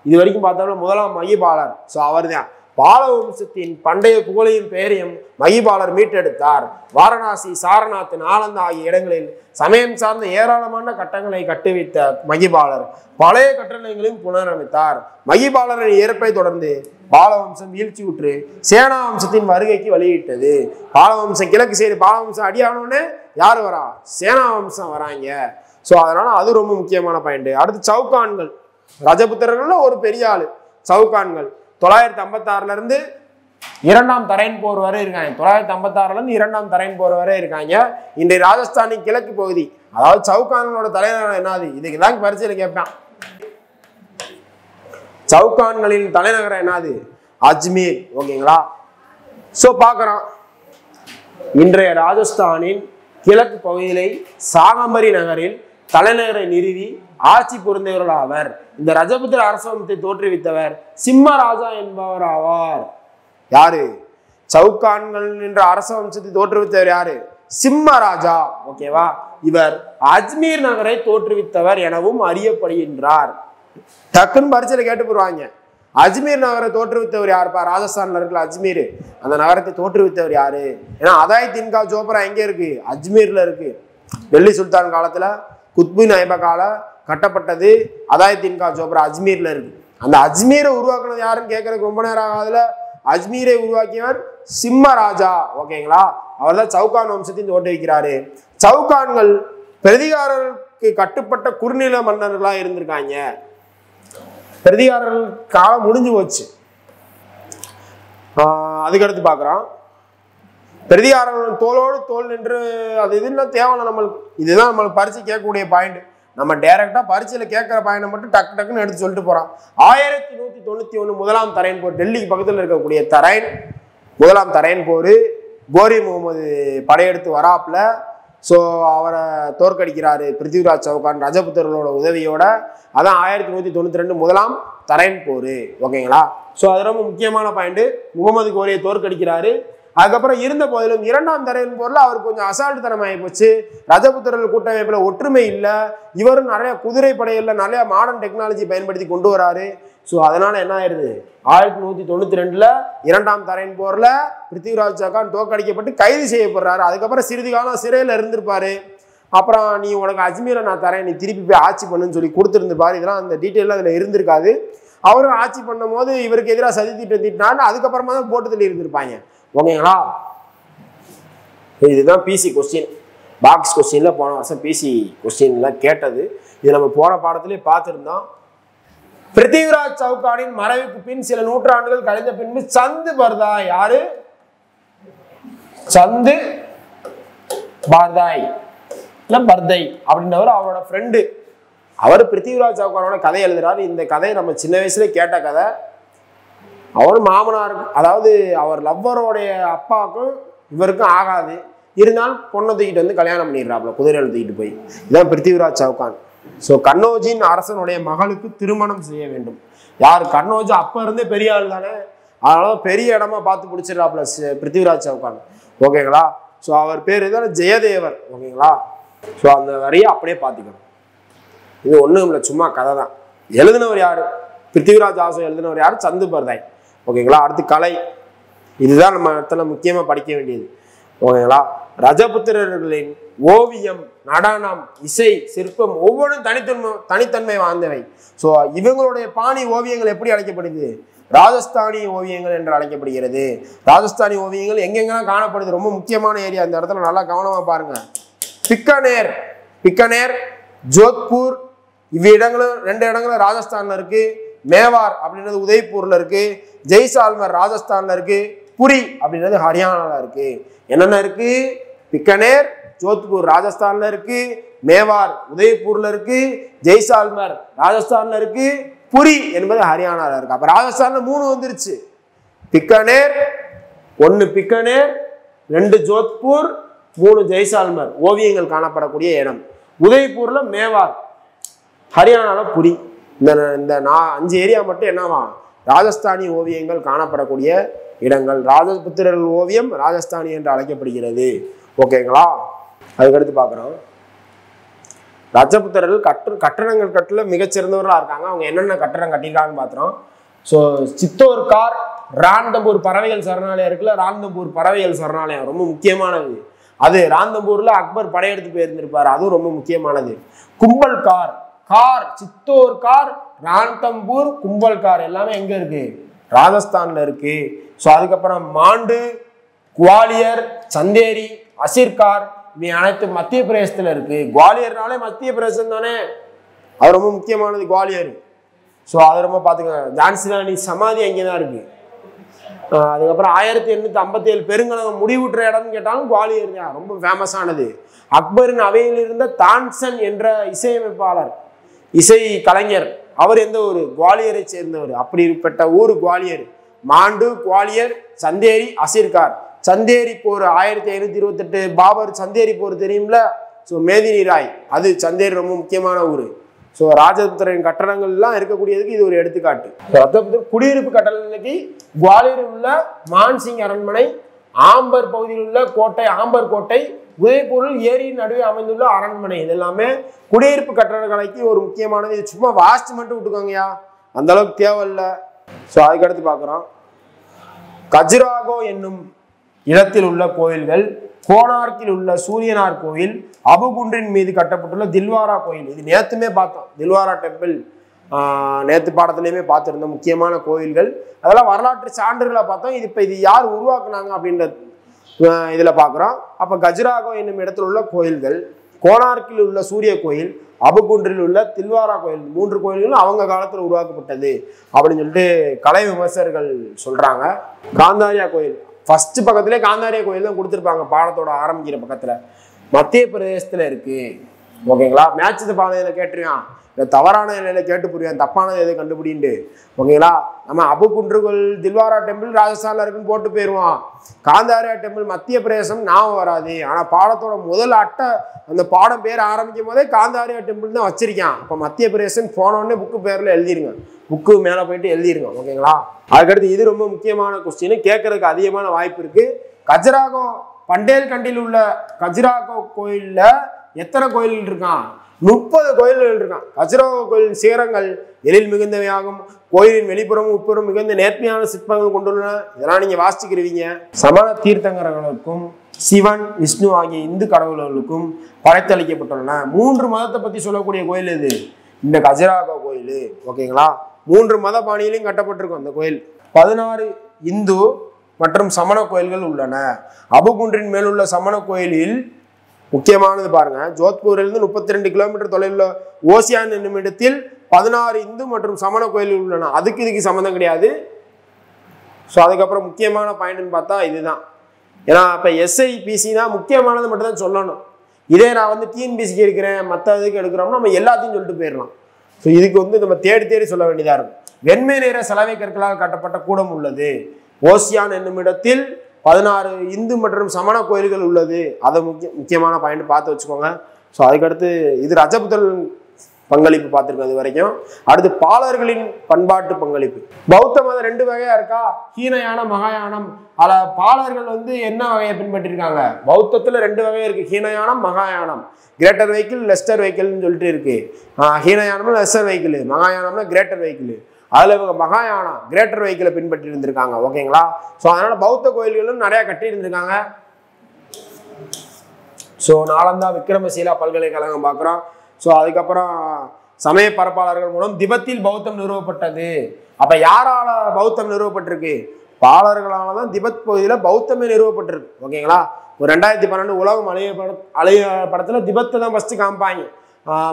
இது வரைக்கும் பார்த்தாலும் முதலாம் மகிபாலர். ஸோ அவர் தான் பால வம்சத்தின் பண்டைய புகழையும் பெயரையும் மகிபாலர் மீட்டெடுத்தார். வாரணாசி, சாரநாத், நாலந்தா ஆகிய இடங்களில் சமயம் சார்ந்த ஏராளமான கட்டங்களை கட்டுவித்த மகிபாலர் பழைய கட்டளைகளையும் புனரமைத்தார். மகிபாலரின் இறப்பை தொடர்ந்து பாலவம்சம் வீழ்ச்சியுற்று சேனா வம்சத்தின் வருகைக்கு வழியிட்டது. பாலவம்சம் கிழக்கு சைடு பாலவம்சம் அடியானோன்னு யாரு வரா? சேனா வம்சம் வராங்க. ஸோ அதனால அது ரொம்ப முக்கியமான பாயிண்ட். அடுத்து சவுகான்கள், ரஜபுத்திரர்கள்ல ஒரு பெரிய ஆளு சவுகான்கள். 956 இருந்து இரண்டாம் தரைன் போர் வரை இருக்காங்க. 956 இருந்து இரண்டாம் தரைன் போர் வரை இருக்காங்க. இன்றைய ராஜஸ்தானின் கிழக்கு பகுதி, அதாவது சவுகான்களோட தலைநகரம் என்னது? இதுக்குதான் பரிசையில கேட்பான். சவுகான்களின் தலைநகரம் என்னது? அஜ்மீர். ஓகேங்களா? சோ பாக்குறோம், இன்றைய ராஜஸ்தானின் கிழக்கு பகுதியிலே சாகம்பரி நகரில் தலைநகரை நிறுவி ஆட்சி புரிந்தவர்கள் ஆவர். இந்த ரஜபுத்திர அரசவத்தை தோற்றுவித்தவர் சிம்மராஜா என்பவர் ஆவார். யாரு? சவுகான்கள் என்ற அரச வம்சத்தை தோற்றுவித்தவர் யாரு? சிம்மராஜா. ஓகேவா? இவர் அஜ்மீர் நகரை தோற்றுவித்தவர் எனவும் அறியப்படுகின்றார். டக்குன்னு பரிசையில கேட்டு போடுவாங்க, அஜ்மீர் நகரை தோற்றுவித்தவர் யாருப்பா? ராஜஸ்தான்ல இருக்குல்ல அஜ்மீர், அந்த நகரத்தை தோற்றுவித்தவர் யாரு? ஏன்னா அதாய் தின்கா ஜோப்ரா எங்க இருக்கு? அஜ்மீர்ல இருக்கு. டெல்லி சுல்தான் காலத்துல குத்புதீன் ஐபக்கால கட்டப்பட்டது அதாய் தின்கா ஜோப்ரா அஜ்மீர்ல இருக்கு. அந்த அஜ்மீரை உருவாக்குனது யாருன்னு கேட்கறதுக்கு ரொம்ப நேரம் ஆகாதுல. அஜ்மீரை உருவாக்கியவர் சிம்மராஜா. ஓகேங்களா? அவர் தான் சவுகான் வம்சத்தின் தோற்றுவிக்கிறாரு. சவுகான்கள் பிரதிகாரருக்கு கட்டுப்பட்ட குறுநில மன்னர்களா இருந்திருக்காங்க. பிரதிகாரர்கள் காலம் முடிஞ்சு போச்சு. அதுக்கடுத்து பார்க்குறோம், பிரதிகாரர்கள் தோளோடு தோல் நின்று அது இதுன்னு தேவையில்ல நம்மளுக்கு. இதுதான் நம்மளுக்கு பரிசு கேட்கக்கூடிய பாயிண்ட். நம்ம டைரக்டா பரிசையில கேட்கிற பாயிண்டை மட்டும் டக்கு டக்குன்னு எடுத்து சொல்லிட்டு போறோம். 1191 முதலாம் தரைன் போர், டெல்லிக்கு பக்கத்தில் இருக்கக்கூடிய தரைன், முதலாம் தரைன் போர். கோரி முகமது படையெடுத்து வராப்புல. ஸோ அவரை தோற்கடிக்கிறாரு பிருத்திவிராஜ் சவுகான் ரஜபுத்திரர்களோட உதவியோட. அதான் 1192 முதலாம் தரைன் போர். ஓகேங்களா? ஸோ அது ரொம்ப முக்கியமான பாயிண்ட். முகமது கோரியை தோற்கடிக்கிறாரு. அதுக்கப்புறம் இருந்த போதிலும் இரண்டாம் தரையின் போர்ல அவர் கொஞ்சம் அசால்ட்டு தனம் ஆகி போச்சு. ரஜபுத்திரர்கள் கூட்டமைப்புல ஒற்றுமை இல்லை. இவரும் நிறைய குதிரை படையில நிறைய மாடர்ன் டெக்னாலஜி பயன்படுத்தி கொண்டு வராரு. ஸோ அதனால என்ன ஆயிருது? 1192 இரண்டாம் தரையின் போர்ல பிருத்திவிராஜ் சவுகான் தோற்கடிக்கப்பட்டு கைது செய்யப்படுறாரு. அதுக்கப்புறம் சிறிது காலம் சிறையில இருந்திருப்பாரு. அப்புறம் நீ உனக்கு அஜ்மீரை நான் தரேன், நீ திருப்பி போய் ஆட்சி பண்ணுன்னு சொல்லி கொடுத்துருந்துப்பாரு. இதெல்லாம் அந்த டீட்டெயிலாம் அதுல இருந்திருக்காது. அவரும் ஆட்சி பண்ணும் போது இவருக்கு எதிராக சதி திட்டம் தீட்டினான்னு அதுக்கப்புறமா தான் போட்டு தள்ளி இருந்திருப்பாங்க. ஓகேங்களா? இதுதான் பிசி கொஸ்டின், பாக்ஸ் கொஸ்டின்ல போன வருஷம் பிசி கொஸ்டின்ல கேட்டது. இது நம்ம போன பாடத்திலே பார்த்துருந்தோம். பிருத்திவிராஜ் சவுகானின் மறைவுக்கு பின் சில நூற்றாண்டுகள் கழிந்த பின்பு சந்து பர்தாய், யாரு? சந்து பர்தாய் இல்ல பர்தை அப்படின்றவர் அவரோட ஃப்ரெண்டு. அவர் பிருத்திவிராஜ் சவுகானோட கதை எழுதுறாரு. இந்த கதையை நம்ம சின்ன வயசுல கேட்ட கதை. அவர் மாமனார், அதாவது அவர் லவ்வரோடைய அப்பாவுக்கும் இவருக்கும் ஆகாது. இருந்தாலும் பொண்ணை தூக்கிட்டு வந்து கல்யாணம் பண்ணிடுறாப்புல குதிரையில் தூக்கிட்டு போய். இதுதான் பிருத்திவிராஜ் சவுகான். ஸோ கன்னோஜின் அரசனுடைய மகளுக்கு திருமணம் செய்ய வேண்டும். யார்? கன்னோஜ் அப்ப இருந்தே பெரிய ஆள் தானே, அதனால பெரிய இடமா பார்த்து பிடிச்சிடறாப்புல பிருத்திவிராஜ் சவுகான். ஓகேங்களா? ஸோ அவர் பேர் தான் ஜெயதேவர். ஓகேங்களா? ஸோ அந்த வரையை அப்படியே பார்த்துக்கணும். இது ஒன்றும் இல்லை, சும்மா கதை தான். எழுதினவர் யாரு? பிருத்திவிராஜ் ஆசோ எழுதினவர் யாரு? சந்து பர்தாய். ஓகேங்களா? அடுத்து கலை, இதுதான் நம்ம இடத்துல முக்கியமா படிக்க வேண்டியது. ஓகேங்களா? ரஜபுத்திரர்களின் ஓவியம், நடனம், இசை, சிற்பம் ஒவ்வொன்றும் தனித்தன்மை வாய்ந்தவை. ஸோ இவங்களுடைய பாணி ஓவியங்கள் எப்படி அழைக்கப்படுது? ராஜஸ்தானி ஓவியங்கள் என்று அழைக்கப்படுகிறது. ராஜஸ்தானி ஓவியங்கள் எங்கெங்கெல்லாம் காணப்படுது? ரொம்ப முக்கியமான ஏரியா, இந்த இடத்துல நல்லா கவனமா பாருங்க. பிக்கனேர், ஜோத்பூர், இவ்விடங்களும் 2 இடங்களும் ராஜஸ்தான்ல இருக்கு. மேவார் அப்படின்றது உதய்பூர்ல இருக்கு. ஜெய்சால்மர் ராஜஸ்தான்ல இருக்கு. புரி அப்படின்றது ஹரியானால இருக்கு. என்னென்ன இருக்கு? பிக்கனேர், ஜோத்பூர் ராஜஸ்தான்ல இருக்கு. மேவார் உதய்பூர்ல இருக்கு. ஜெய்சால்மர் ராஜஸ்தான்ல இருக்கு. புரி என்பது ஹரியானால இருக்கு. அப்ப ராஜஸ்தான்ல 3 வந்துருச்சு. பிக்கனேர் 1, பிக்கனேர் 2 ஜோத்பூர் 3 ஜெய்சால்மர் ஓவியங்கள் காணப்படக்கூடிய இடம். உதய்பூர்ல மேவார், ஹரியானால புரி. இந்த 5 ஏரியா மட்டும் என்னவா? ராஜஸ்தானி ஓவியங்கள் காணப்படக்கூடிய இடங்கள். ராஜபுத்திரர்கள் ஓவியம் ராஜஸ்தானி என்று அழைக்கப்படுகிறது. ஓகேங்களா? அதுக்கடுத்து பார்க்குறோம், ரஜபுத்திரர்கள் கட்டடங்கள் மிகச்சிறந்தவர்களாக இருக்காங்க. அவங்க என்னென்ன கட்டடம் கட்டியிருக்காங்கன்னு பார்த்துறோம். ஸோ சித்தோர்கார் ராந்தம்பூர் பறவைகள் சரணாலயம் இருக்குல்ல, ராந்தம்பூர் பறவைகள் சரணாலயம் ரொம்ப முக்கியமானது. அது ராந்தம்பூர்ல அக்பர் படையெடுத்து போயிருந்திருப்பாரு, அதுவும் ரொம்ப முக்கியமானது. கும்பல்கார் கார், சித்தோர் கார், ராந்தம்பூர், கும்பல்கார் எல்லாமே எங்க இருக்கு? ராஜஸ்தான்ல இருக்கு. ஸோ அதுக்கப்புறம் மாண்டு, குவாலியர், சந்தேரி, அசிர்கார் இவை அனைத்து மத்திய பிரதேசத்துல இருக்கு. குவாலியர்னாலே மத்திய பிரதேசம் தானே, அது ரொம்ப முக்கியமானது குவாலியர். ஸோ அது ரொம்ப பார்த்துக்கோங்க. ஜான்சி ராணி சமாதி அங்கே தான் இருக்கு. அதுக்கப்புறம் 1857 பெருங்கலகம் முடிவுற்ற இடம்னு கேட்டாலும் குவாலியர் தான், ரொம்ப ஃபேமஸானது. அக்பரின் அவையில் இருந்த தான்சன் என்ற இசையமைப்பாளர், இசை கலைஞர், அவர் எந்த ஊர்? குவாலியரை சேர்ந்தவர். அப்படிப்பட்ட ஊர் குவாலியர். மாண்டு, குவாலியர், சந்தேரி, அசிர்கார். சந்தேரி போர் 1528 பாபர் சந்தேரி போர் தெரியும்ல. ஸோ மேதினி ராய், அது சந்தேரி ரொம்ப முக்கியமான ஊர். ஸோ ராஜபுத்திரின் கட்டடங்கள்லாம் இருக்கக்கூடியதுக்கு இது ஒரு எடுத்துக்காட்டு. குடியிருப்பு கட்டடங்களுக்கு குவாலியரில் உள்ள மான்சிங் அரண்மனை, ஆம்பர் பகுதியில் உள்ள கோட்டை ஆம்பர் கோட்டை, உதய்பூரில் ஏரியின் நடுவே அமைந்துள்ள அரண்மனை, இது எல்லாமே குடியிருப்பு கட்டடக்கலைக்கு ஒரு முக்கியமானது. இது சும்மா வாஸ்ட் மட்டும் விட்டுக்கோங்கயா, அந்த அளவுக்கு தேவையில்லை. ஸோ அதுக்கடுத்து பார்க்குறோம். கஜுராகோ என்னும் இடத்தில் உள்ள கோயில்கள், கோனார்க்கில் உள்ள சூரியனார் கோயில், அபுகுன்றின் மீது கட்டப்பட்டுள்ள தில்வாரா கோயில். இது நேத்துமே பார்த்தோம், தில்வாரா டெம்பிள் நேத்து பாடத்திலையுமே பார்த்துருந்தோம். முக்கியமான கோயில்கள் அதெல்லாம் வரலாற்று சான்றுகளை பார்த்தோம். இது யார் உருவாக்குனாங்க அப்படின்ற இதில் பார்க்குறோம். அப்போ கஜுராகோ என்னும் இடத்தில் உள்ள கோயில்கள், கோனார்க்கில் உள்ள சூரிய கோயில், அபுகுன்றில் உள்ள தில்வாரா கோயில், 3 கோயில்களும் அவங்க காலத்தில் உருவாக்கப்பட்டது அப்படின்னு சொல்லிட்டு கலை விமர்சகர்கள் சொல்றாங்க. காந்தாரியா கோயில் ஃபர்ஸ்ட் பக்கத்திலே காந்தாரியா கோயில் தான் கொடுத்துருப்பாங்க பாடத்தோட ஆரம்பிக்கிற பக்கத்துல, மத்திய பிரதேசத்துல இருக்கு. ஓகேங்களா? மேட்ச் பாதையில கேட்டுருவான், இல்லை தவறான நிலையில கேட்டு புரியான், தப்பானது எதை கண்டுபிடிண்டு. ஓகேங்களா? நம்ம அபுகுன்றுகள் தில்வாரா டெம்பிள் ராஜஸ்தான்ல இருக்குன்னு போட்டு போயிடுவான். காந்தாரியா டெம்பிள் மத்திய பிரதேசம் ஞாபகம் வராது. ஆனா பாடத்தோட முதல் அட்டை அந்த பாடம் பேர் ஆரம்பிக்கும் போதே காந்தாரியா டெம்பிள் தான் வச்சிருக்கான். இப்போ மத்திய பிரதேசம் போனோடனே புக்கு பேர்ல எழுதிருங்க, புக்கு மேலே போயிட்டு எழுதிருங்க. ஓகேங்களா? அதுக்கடுத்து இது ரொம்ப முக்கியமான கொஸ்டின், கேட்கறதுக்கு அதிகமான வாய்ப்பு இருக்கு. கஜுராகோ பண்டேல்கண்டில் உள்ள கஜுராகோ கோயில்ல எத்தனை கோயில்கள் இருக்கான்? 30 கோயில்கள் இருக்கான். கஜுராகோ கோயிலின் சிகரங்கள் எழில் மிகுந்தவையாகும். கோயிலின் வெளிப்புறம் உட்புறம் மிகுந்த நேர்மையான சிற்பங்கள் கொண்டுள்ளன. இதெல்லாம் நீங்க வாசிச்சுக்கிருவீங்க. சமண தீர்த்தங்கரர்களுக்கும் சிவன், விஷ்ணு ஆகிய இந்து கடவுள்களுக்கும் படைத்தளிக்கப்பட்டுள்ளன. 3 மதத்தை பத்தி சொல்லக்கூடிய கோயில் இது இந்த கஜுராகோ கோயில். ஓகேங்களா? 3 மத பாணியிலையும் கட்டப்பட்டிருக்கும் அந்த கோயில். 16 இந்து மற்றும் சமண கோயில்கள் உள்ளன. அபுகுன்றின் மேலுள்ள சமண கோயிலில் முக்கியமானது பாருங்க, ஜோத்பூரிலிருந்து 32 கிலோமீட்டர் தொலைவில் ஓசியான் என்னும் இடத்தில் 16 இந்து மற்றும் சமண கோயில்கள் உள்ளன. அதுக்கு இதுக்கு சம்மந்தம் கிடையாது. ஸோ அதுக்கப்புறம் முக்கியமான பாயிண்ட்னு பார்த்தா இதுதான். ஏன்னா இப்போ SIPC தான் முக்கியமானது மட்டும் தான் சொல்லணும். இதே நான் வந்து TNPSசிக்கு எடுக்கிறேன், மற்ற இதுக்கு எடுக்கிறோம்னா நம்ம எல்லாத்தையும் சொல்லிட்டு போயிடலாம். ஸோ இதுக்கு நம்ம தேடி தேடி சொல்ல வேண்டியதாக இருக்கும். வெண்மை நிற சலவை கற்களால் கட்டப்பட்ட கூடம் உள்ளது. ஓசியான் என்னும் இடத்தில் 16 இந்து மற்றும் சமண கோயில்கள் உள்ளது. அதை முக்கியமான பாயிண்ட் பார்த்து வச்சுக்கோங்க. ஸோ அதுக்கடுத்து இது ரஜபுத்தர் பங்களிப்பு பார்த்துருக்கோம் இது வரைக்கும். அடுத்து பாலர்களின் பண்பாட்டு பங்களிப்பு. பௌத்த மதம் 2 வகையா இருக்கா, ஹீனயானம், மகாயானம். அதில் பாலர்கள் வந்து என்ன வகையை பின்பற்றிருக்காங்க? பௌத்தத்தில் 2 வகை இருக்கு, ஹீனயானம், மகாயானம். கிரேட்டர் வெஹிக்கிள், லெஸ்டர் வெஹிக்கிள்னு சொல்லிட்டு இருக்கு. ஹீனயானம்னா லெஸ்டர் வெஹிக்கிள், மகாயானம்னா கிரேட்டர் வெஹிக்கிள். அதில் இவங்க மகாயானம் கிரேட்டர் வெஹிக்கிளை பின்பற்றி இருந்திருக்காங்க. ஓகேங்களா? ஸோ அதனால பௌத்த கோயில்களும் நிறைய கட்டி இருந்திருக்காங்க. ஸோ நாலந்தா விக்ரமசீலா பல்கலைக்கழகம் பார்க்குறோம். ஸோ அதுக்கப்புறம் சமய பரப்பாளர்கள் மூலம் திபெத்தில் பௌத்தம் நிறுவப்பட்டது. அப்போ யாரால பௌத்தம் நிறுவப்பட்டிருக்கு? பாலர்களால தான் திபெத் பகுதியில் பௌத்தமே நிறுவப்பட்டிருக்கு. ஓகேங்களா? ஒரு 2012 உலகம் அலைய படத்தில் திபெத்தை தான் ஃபஸ்ட்டு காமிப்பாங்க,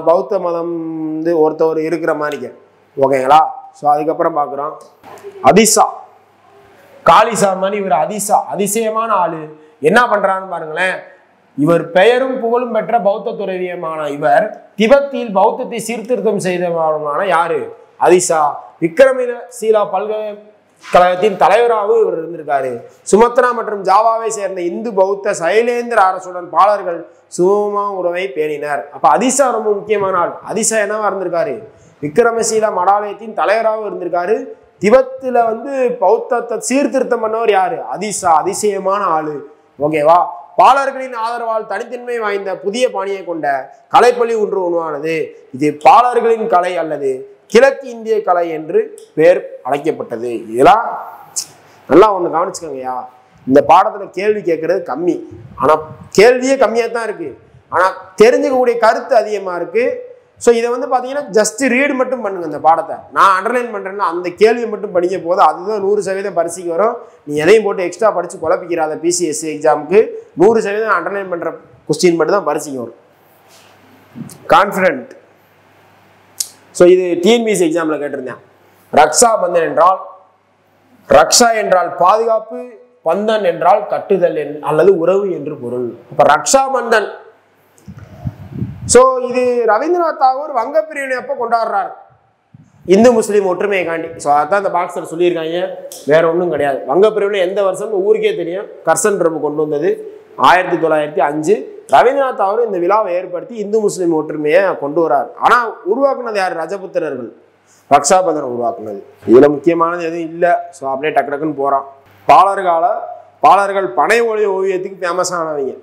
பௌத்த மதம் வந்து ஒருத்தவர் இருக்கிற மாதிரிங்க. ஓகேங்களா? ஸோ அதுக்கப்புறம் பார்க்குறோம் அதிசா, காளிசா மாதிரி இவர் அதிசயமான ஆளு. என்ன பண்றான்னு பாருங்களேன். இவர் பெயரும் புகழும் பெற்ற பௌத்த துறவியமான இவர் திபெத்தில் பௌத்தத்தை சீர்திருத்தம் செய்தவருமான யாரு? அதிசா. விக்ரமசீலா பல்கலைக்கழகத்தின் தலைவராகவும் இவர் இருந்திருக்காரு. சுமத்ரா மற்றும் ஜாவாவை சேர்ந்த இந்து பௌத்த சைலேந்திர அரசுடன் பாலர்கள் சுமூகமான உறவை பேணினர். அப்ப அதிசா ரொம்ப முக்கியமான ஆள். அதிசா என்னவா இருந்திருக்காரு? விக்ரமசீலா மடாலயத்தின் தலைவராகவும் இருந்திருக்காரு. திபெத்தில் வந்து பௌத்தத்தை சீர்திருத்தம் பண்ணவர் யாரு? அதிசா. அதிசயமான ஆளு. ஓகேவா? பாலர்களின் ஆதரவால் தனித்தன்மை வாய்ந்த புதிய பாணியை கொண்ட கலைப்பள்ளி ஒன்று உருவானது. இது பாலர்களின் கலை அல்லது கிழக்கு இந்திய கலை என்று பெயர் அழைக்கப்பட்டது. இதெல்லாம் நல்லா ஒன்று கவனிச்சுக்கோங்கய்யா, இந்த பாடத்தில் கேள்வி கேட்கறது கம்மி, ஆனால் கேள்வியே கம்மியாக தான் இருக்குது, ஆனால் தெரிஞ்சுக்கக்கூடிய கருத்து அதிகமாக இருக்குது. ஸோ இதை வந்து பார்த்தீங்கன்னா ஜஸ்ட் ரீடு மட்டும் பண்ணுங்க. இந்த பாடத்தை நான் அண்டர்லைன் பண்ணுறேன்னா அந்த கேள்வியை மட்டும் படிக்க போது அதுதான் 100% பரிசைக்கு வரும். நீ எதையும் போட்டு எக்ஸ்ட்ரா படித்து குழப்பிக்கிறாத. பிசிஎஸ்சி எக்ஸாமுக்கு 100% அண்டர்லைன் பண்ணுற கொஸ்டின் மட்டும் தான் பரிசைக்கு வரும். கான்ஃபிடென்ட். ஸோ இது டிஎன்பிஎஸ்சி எக்ஸாமில் கேட்டிருந்தேன். ரக்ஷா பந்தன் என்றால், ரக்ஷா என்றால் பாதுகாப்பு, பந்தன் என்றால் கட்டுதல் அல்லது உறவு என்று பொருள். இப்போ ரக்ஷா பந்தன், ஸோ இது ரவீந்திரநாத் தாகூர் வங்க பிரிவினை அப்போ கொண்டாடுறாரு, இந்து முஸ்லீம் ஒற்றுமையை காண்டி. ஸோ அதான் இந்த பாக்ஸில் சொல்லியிருக்காங்க, வேற ஒன்றும் கிடையாது. வங்க பிரிவினை எந்த வருஷம் ஊருக்கே தெரியும். கர்சன் பிரபு கொண்டு வந்தது 1905. ரவீந்திரநாத் தாகூர் இந்த விழாவை ஏற்படுத்தி இந்து முஸ்லீம் ஒற்றுமையை கொண்டு வராரு. ஆனால் உருவாக்குனது யார்? ரஜபுத்திரர்கள் ரக்ஷாபந்தனை உருவாக்குனது. இதில் முக்கியமானது எதுவும் இல்லை. ஸோ அப்படியே டக்கு டக்குன்னு போகிறான். பாலர்கள் பனை ஓவியத்துக்கு ஃபேமஸ் ஆனவங்க.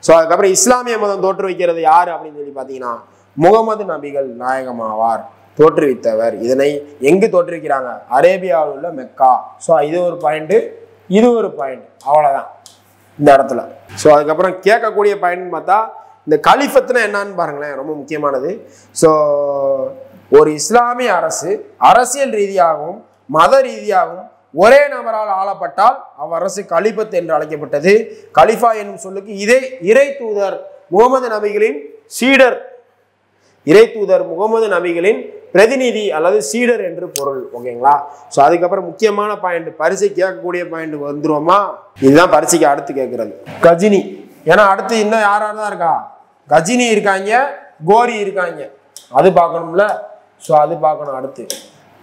ஸோ அதுக்கப்புறம் இஸ்லாமிய மதம் தோற்றுவிக்கிறது யார் அப்படின்னு சொல்லி பார்த்தீங்கன்னா முகமது நபிகள் நாயகமாவார், தோற்றுவித்தவர். இதனை எங்கு தோற்றுவிக்கிறாங்க? அரேபியாவில் உள்ள மெக்கா. ஸோ இது ஒரு பாயிண்ட், இது ஒரு பாயிண்ட், அவ்வளோதான் இந்த இடத்துல. ஸோ அதுக்கப்புறம் கேட்கக்கூடிய பாயிண்ட் பார்த்தா இந்த கலிஃபத்துனா என்னன்னு பாருங்களேன், ரொம்ப முக்கியமானது. ஸோ ஒரு இஸ்லாமிய அரசு அரசியல் ரீதியாகவும் மத ரீதியாகவும் ஒரே நபரால் ஆளப்பட்டால் அவ்வரசு கலிபத் என்று அழைக்கப்பட்டது. கலிஃபா என்னும் சொல்லுக்கு இதே இறை தூதர் முகமது நபிகளின் சீடர், இறை தூதர் முகமது நபிகளின் பிரதிநிதி அல்லது சீடர் என்று பொருள். ஓகேங்களா? ஸோ அதுக்கப்புறம் முக்கியமான பாயிண்ட், பரிசை கேட்கக்கூடிய பாயிண்ட் வந்துருவோமா? இதுதான் பரிசைக்கு அடுத்து கேட்கறது. கஜினி. ஏன்னா அடுத்து இன்னும் யார் தான் இருக்கா? கஜினி இருக்காங்க, கோரி இருக்காங்க, அது பார்க்கணும்ல. ஸோ அது பார்க்கணும் அடுத்து.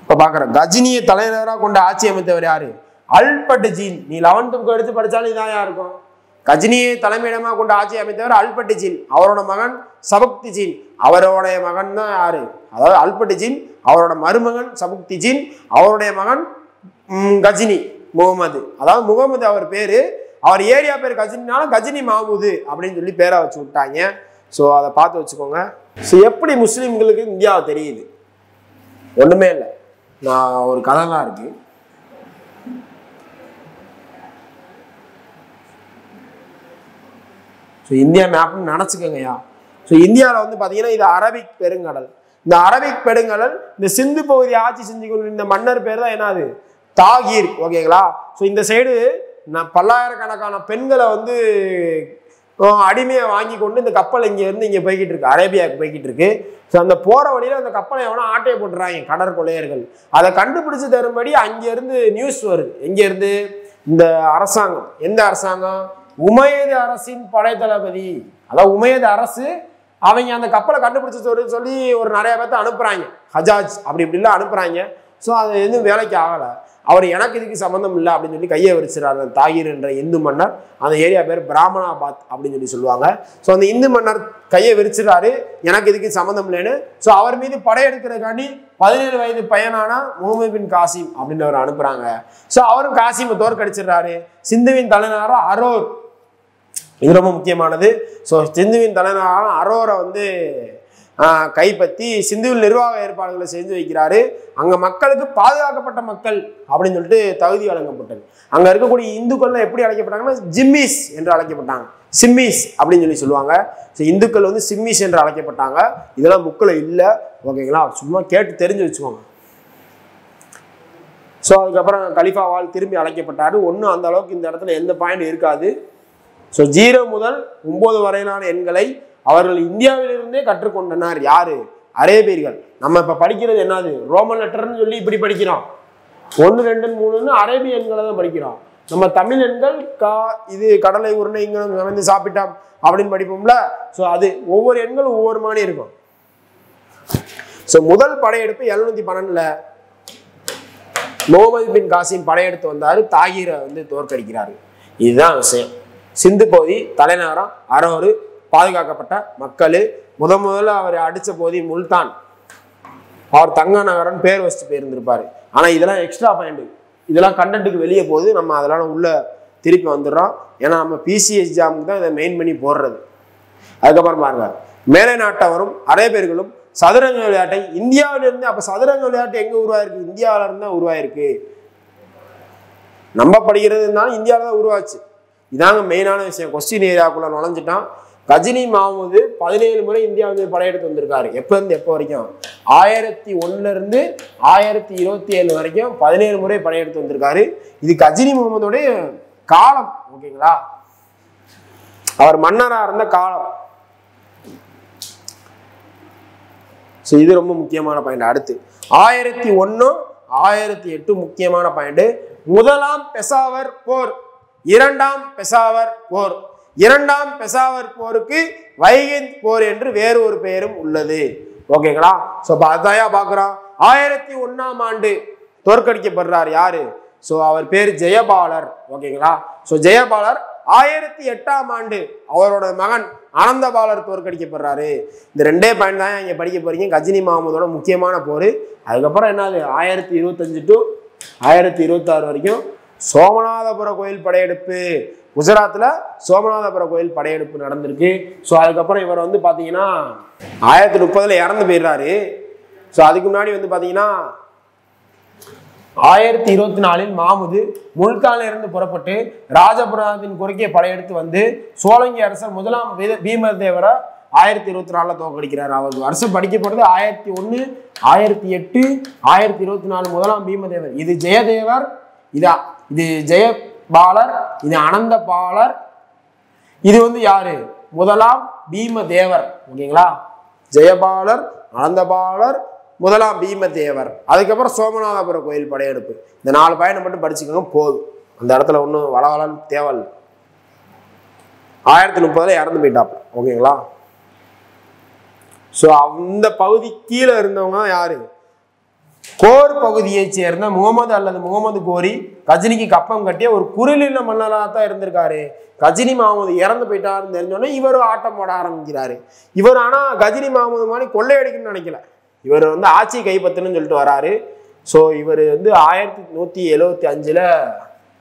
இப்போ பார்க்குறேன், கஜினியை தலைநகராக கொண்ட ஆட்சி அமைத்தவர் யாரு? அல்பட்டஜீன். நீ 11th புக் எடுத்து படித்தாலும் இதான் இருக்கும். கஜினியை தலைமையிடமாக கொண்ட ஆட்சி அமைத்தவர் அல்பட்டஜீன். அவரோட மகன் சபக்திஜீன். அவருடைய மகன் தான் யாரு? அதாவது அல்பட்டஜீன், அவரோட மருமகன் சபக்திஜீன், அவருடைய மகன் கஜினி முகமது. அதாவது முகமது அவர் பேரு, அவர் ஏரியா பேர் கஜினினால கஜினி மாமுது அப்படின்னு சொல்லி பேரை வச்சு விட்டாங்க. ஸோ அதை பார்த்து வச்சுக்கோங்க. ஸோ எப்படி முஸ்லீம்களுக்கு இந்தியாவை தெரியுது? ஒன்றுமே இல்லை, நான் ஒரு கதைலாம் இருக்கு. ஸோ இந்தியா மேப்னு நினச்சிக்கோங்கய்யா. ஸோ இந்தியாவில் வந்து பார்த்தீங்கன்னா இது அரபிக் பெருங்கடல். இந்த அரபிக் பெருங்கடல் இந்த சிந்து பகுதி ஆட்சி செஞ்சு கொண்டு இந்த மன்னர் பேர் தான் என்னது? தாகீர். ஓகேங்களா? ஸோ இந்த சைடு பல்லாயிரக்கணக்கான பெண்களை வந்து அடிமையை வாங்கி கொண்டு இந்த கப்பல் இங்கேருந்து இங்கே போய்கிட்டு இருக்கு, அரேபியாவுக்கு போய்கிட்டு இருக்கு. ஸோ அந்த போகிற வழியில் அந்த கப்பலை எவனா ஆட்டையை போட்டுறாங்க கடற்கொள்ளையர்கள். அதை கண்டுபிடிச்சு தரும்படி அங்கேருந்து நியூஸ் வருது. எங்கேருந்து? இந்த அரசாங்கம். எந்த அரசாங்கம்? உமையது அரசின் படைத்தளபதி. அதாவது உமையது அரசு அவங்க அந்த கப்பலை கண்டுபிடிச்சு சொல்லி ஒரு நிறைய பேர்த்த அனுப்புகிறாங்க, ஹஜாஜ் அப்படி இப்படிலாம் அனுப்புகிறாங்க. ஸோ அது எதுவும் வேலைக்கு ஆகலை. அவர் எனக்கு இதுக்கு சம்மந்தம் இல்லை அப்படின்னு சொல்லி கையை விரிச்சிடாரு தாகீர் என்ற இந்து மன்னர். அந்த ஏரியா பேர் பிராமணாபாத் அப்படின்னு சொல்லி சொல்லுவாங்க. ஸோ அந்த இந்து மன்னர் கையை விரிச்சிடாரு, எனக்கு இதுக்கு சம்மந்தம் இல்லைன்னு. ஸோ அவர் மீது படையெடுக்கிறக்காண்டி 17 வயது பையனான முகமது பின் காசிம் அப்படின்னு அவர் அனுப்புகிறாங்க. ஸோ அவரும் காசிமை தோற்கடிச்சிடுறாரு. சிந்துவின் தலைநகரம் அரோர், இது ரொம்ப முக்கியமானது. ஸோ சிந்துவின் தலைநகரம் அரோரை வந்து கைப்பற்றி சிந்துவில் நிர்வாக ஏற்பாடுகளை செஞ்சு வைக்கிறாரு. அங்கே மக்களுக்கு பாதுகாக்கப்பட்ட மக்கள் அப்படின்னு சொல்லிட்டு தகுதி வழங்கப்பட்டது. அங்கே இருக்கக்கூடிய இந்துக்கள்லாம் எப்படி அழைக்கப்பட்டாங்கன்னா ஜிம்மிஸ் என்று அழைக்கப்பட்டாங்க, சிம்மிஸ் அப்படின்னு சொல்லி சொல்லுவாங்க. ஸோ இந்துக்கள் வந்து சிம்மிஸ் என்று அழைக்கப்பட்டாங்க. இதெல்லாம் புக்கில் இல்லை. ஓகேங்களா? சும்மா கேட்டு தெரிஞ்சு வச்சுக்கோங்க. ஸோ அதுக்கப்புறம் கலிஃபாவால் திரும்பி அழைக்கப்பட்டார். ஒன்றும் அந்த அளவுக்கு இந்த இடத்துல எந்த பாயிண்ட் இருக்காது. ஸோ 0 முதல் 9 வரையிலான எண்களை அவர்கள் இந்தியாவிலிருந்தே கற்றுக்கொண்டனர். யாரு? அரேபியர்கள். நம்ம இப்ப படிக்கிறது என்னது? ரோமன் லெட்டர்னு சொல்லி இப்படி படிக்கிறோம். 1 2 3ன்னு அரேபிய எண்களை தான் படிக்கிறோம். நம்ம தமிழ் எண்கள் இது கடலை உருண்டை இங்கே வந்து சாப்பிட்டோம் அப்படின்னு படிப்போம்ல. ஸோ அது ஒவ்வொரு எண்களும் ஒவ்வொரு மாதிரி இருக்கும். ஸோ முதல் படையெடுப்பு 712ல் முகமது பின் காசிம் படையெடுத்து வந்தாரு, தாகீரை வந்து தோற்கடிக்கிறாரு. இதுதான் விஷயம். சிந்து பகுதி தலைநகரம் அரோரு, பாதுகாக்கப்பட்ட மக்கள். முதல்ல அவர் அடித்த போதி முல்தான், அவர் தங்க நகரன் பேர் வச்சுட்டு போயிருந்திருப்பாரு. ஆனால் இதெல்லாம் எக்ஸ்ட்ரா பாயிண்ட், இதெல்லாம் கண்டென்ட்டுக்கு வெளியே போகுது. நம்ம அதெல்லாம் உள்ள திருப்பி வந்துடுறோம். ஏன்னா நம்ம பிசிஎஸ் எக்ஸாமுக்கு தான் இதை மெயின் பண்ணி போடுறது. அதுக்கப்புறம் பாருங்க, மேலை நாட்டவரும் அரேபியர்களும் சதுரங்க விளையாட்டை இந்தியாவிலிருந்து, அப்போ சதுரங்க விளையாட்டு எங்கே உருவாயிருக்கு? இந்தியாவிலிருந்து தான் உருவாயிருக்கு. நம்பப்படுகிறது இருந்தாலும் இந்தியாவில் தான் உருவாச்சு. இதாங்க மெயினான விஷயம். கொஸ்டின் ஏரியாக்குள்ள நுழைஞ்சிட்டான். கஜினி மஹமூது 17 முறை இந்தியா வந்து படையெடுத்து வந்திருக்காரு. எப்போ இருந்து எப்போ வரைக்கும்? 1001 இருந்து 1027 வரைக்கும் 17 முறை படையெடுத்து வந்திருக்காரு. இது கஜினி முகமதுடைய காலம். ஓகேங்களா, அவர் மன்னரா இருந்த காலம். இது ரொம்ப முக்கியமான பாயிண்ட். அடுத்து 1001 1008 முக்கியமான பாயிண்ட். முதலாம் பெசாவர் போர், இரண்டாம் பெசாவர் போர். இரண்டாம் பெசாவர் போருக்கு வைகந்த் போர் என்று வேறு ஒரு பெயரும் உள்ளது. ஓகேங்களா, சோ அதையா பாக்குறோம். 1001ஆம் ஆண்டு தோற்கடிக்கப்படுறார் யாரு? சோ அவர் பேர் ஜெயபாலர். ஓகேங்களா, சோ ஜெயபாலர் 1008ஆம் ஆண்டு அவரோட மகன் அனந்தபாலர் தோற்கடிக்கப்படுறாரு. இந்த ரெண்டே பாயிண்ட் தான் இங்க படிக்க போறீங்க. கஜினி மஹமூதோட முக்கியமான போர். அதுக்கப்புறம் என்னது 1025 டு 1026 வரைக்கும் சோமநாதபுர கோயில் படையெடுப்பு. குஜராத்ல சோமநாதபுர கோயில் படையெடுப்பு நடந்திருக்கு. ஸோ அதுக்கப்புறம் இவர் வந்து பாத்தீங்கன்னா 1030 இறந்து போயிடுறாரு. ஸோ அதுக்கு முன்னாடி வந்து பாத்தீங்கன்னா 1024 மஹமூது முல்தானில் இருந்து புறப்பட்டு ராஜபுரத்தின் குறுக்கே படையெடுத்து வந்து சோழங்கி அரசர் முதலாம் பீமதேவரை 1024 தோற்கடிக்கிறார். அவருக்கு வருஷம் படிக்கப்படுறது 1001 1008 1024 முதலாம் பீமதேவர். இது ஜெயதேவர், இது ஜெயபாலர், இது அனந்தபாலர். இது வந்து யாரு? முதலாம் பீமதேவர். ஓகேங்களா, ஜெயபாலர், அனந்தபாலர், முதலாம் பீமதேவர். அதுக்கப்புறம் சோமநாதபுர கோயில் படையெடுப்பு. இந்த 4 பாயிண்ட் மட்டும் படிச்சுக்கோங்க போதும். அந்த இடத்துல ஒன்றும் வளவலன்னு தேவல். 1030 இறந்து போயிட்டாப்ல. ஓகேங்களா, ஸோ அந்த பகுதி கீழே இருந்தவங்க யாரு? கோர் பகுதியை சேர்ந்த முகமது அல்லது முகமது கோரி கஜினிக்கு கப்பம் கட்டிய ஒரு குறுநில மன்னராக தான் இருந்திருக்காரு. கஜினி மஹமூது இறந்து போயிட்டாருன்னு தெரிஞ்சோடனே இவர் ஆட்டம் போட ஆரம்பிக்கிறாரு. இவர் ஆனா கஜினி மஹமூது மாதிரி கொள்ளையடிக்கணும்னு நினைக்கல. இவர் வந்து ஆட்சி கைப்பற்றணும்னு சொல்லிட்டு வராரு. ஸோ இவர் வந்து 1175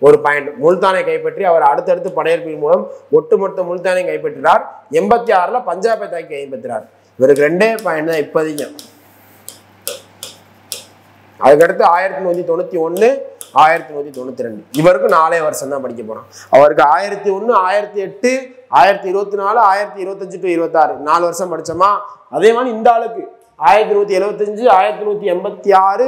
ஒரு பாயிண்ட் முல்தானை கைப்பற்றி அவர் அடுத்தடுத்து படையெடுப்பின் மூலம் ஒட்டுமொத்த முல்தானை கைப்பற்றினார். 86 பஞ்சாபை தாக்கி கைப்பற்றினார். இவருக்கு 2 பாயிண்ட் தான் இப்போதைக்கு. அதுக்கடுத்து 1191 1192 இவருக்கு 4 வருஷம் தான் படிக்க போறோம். அவருக்கு 1001 1008 1024 1025 டு 26 4 வருஷம் படிச்சோமா. அதே மாதிரி இந்த ஆளுக்கு 1175 1186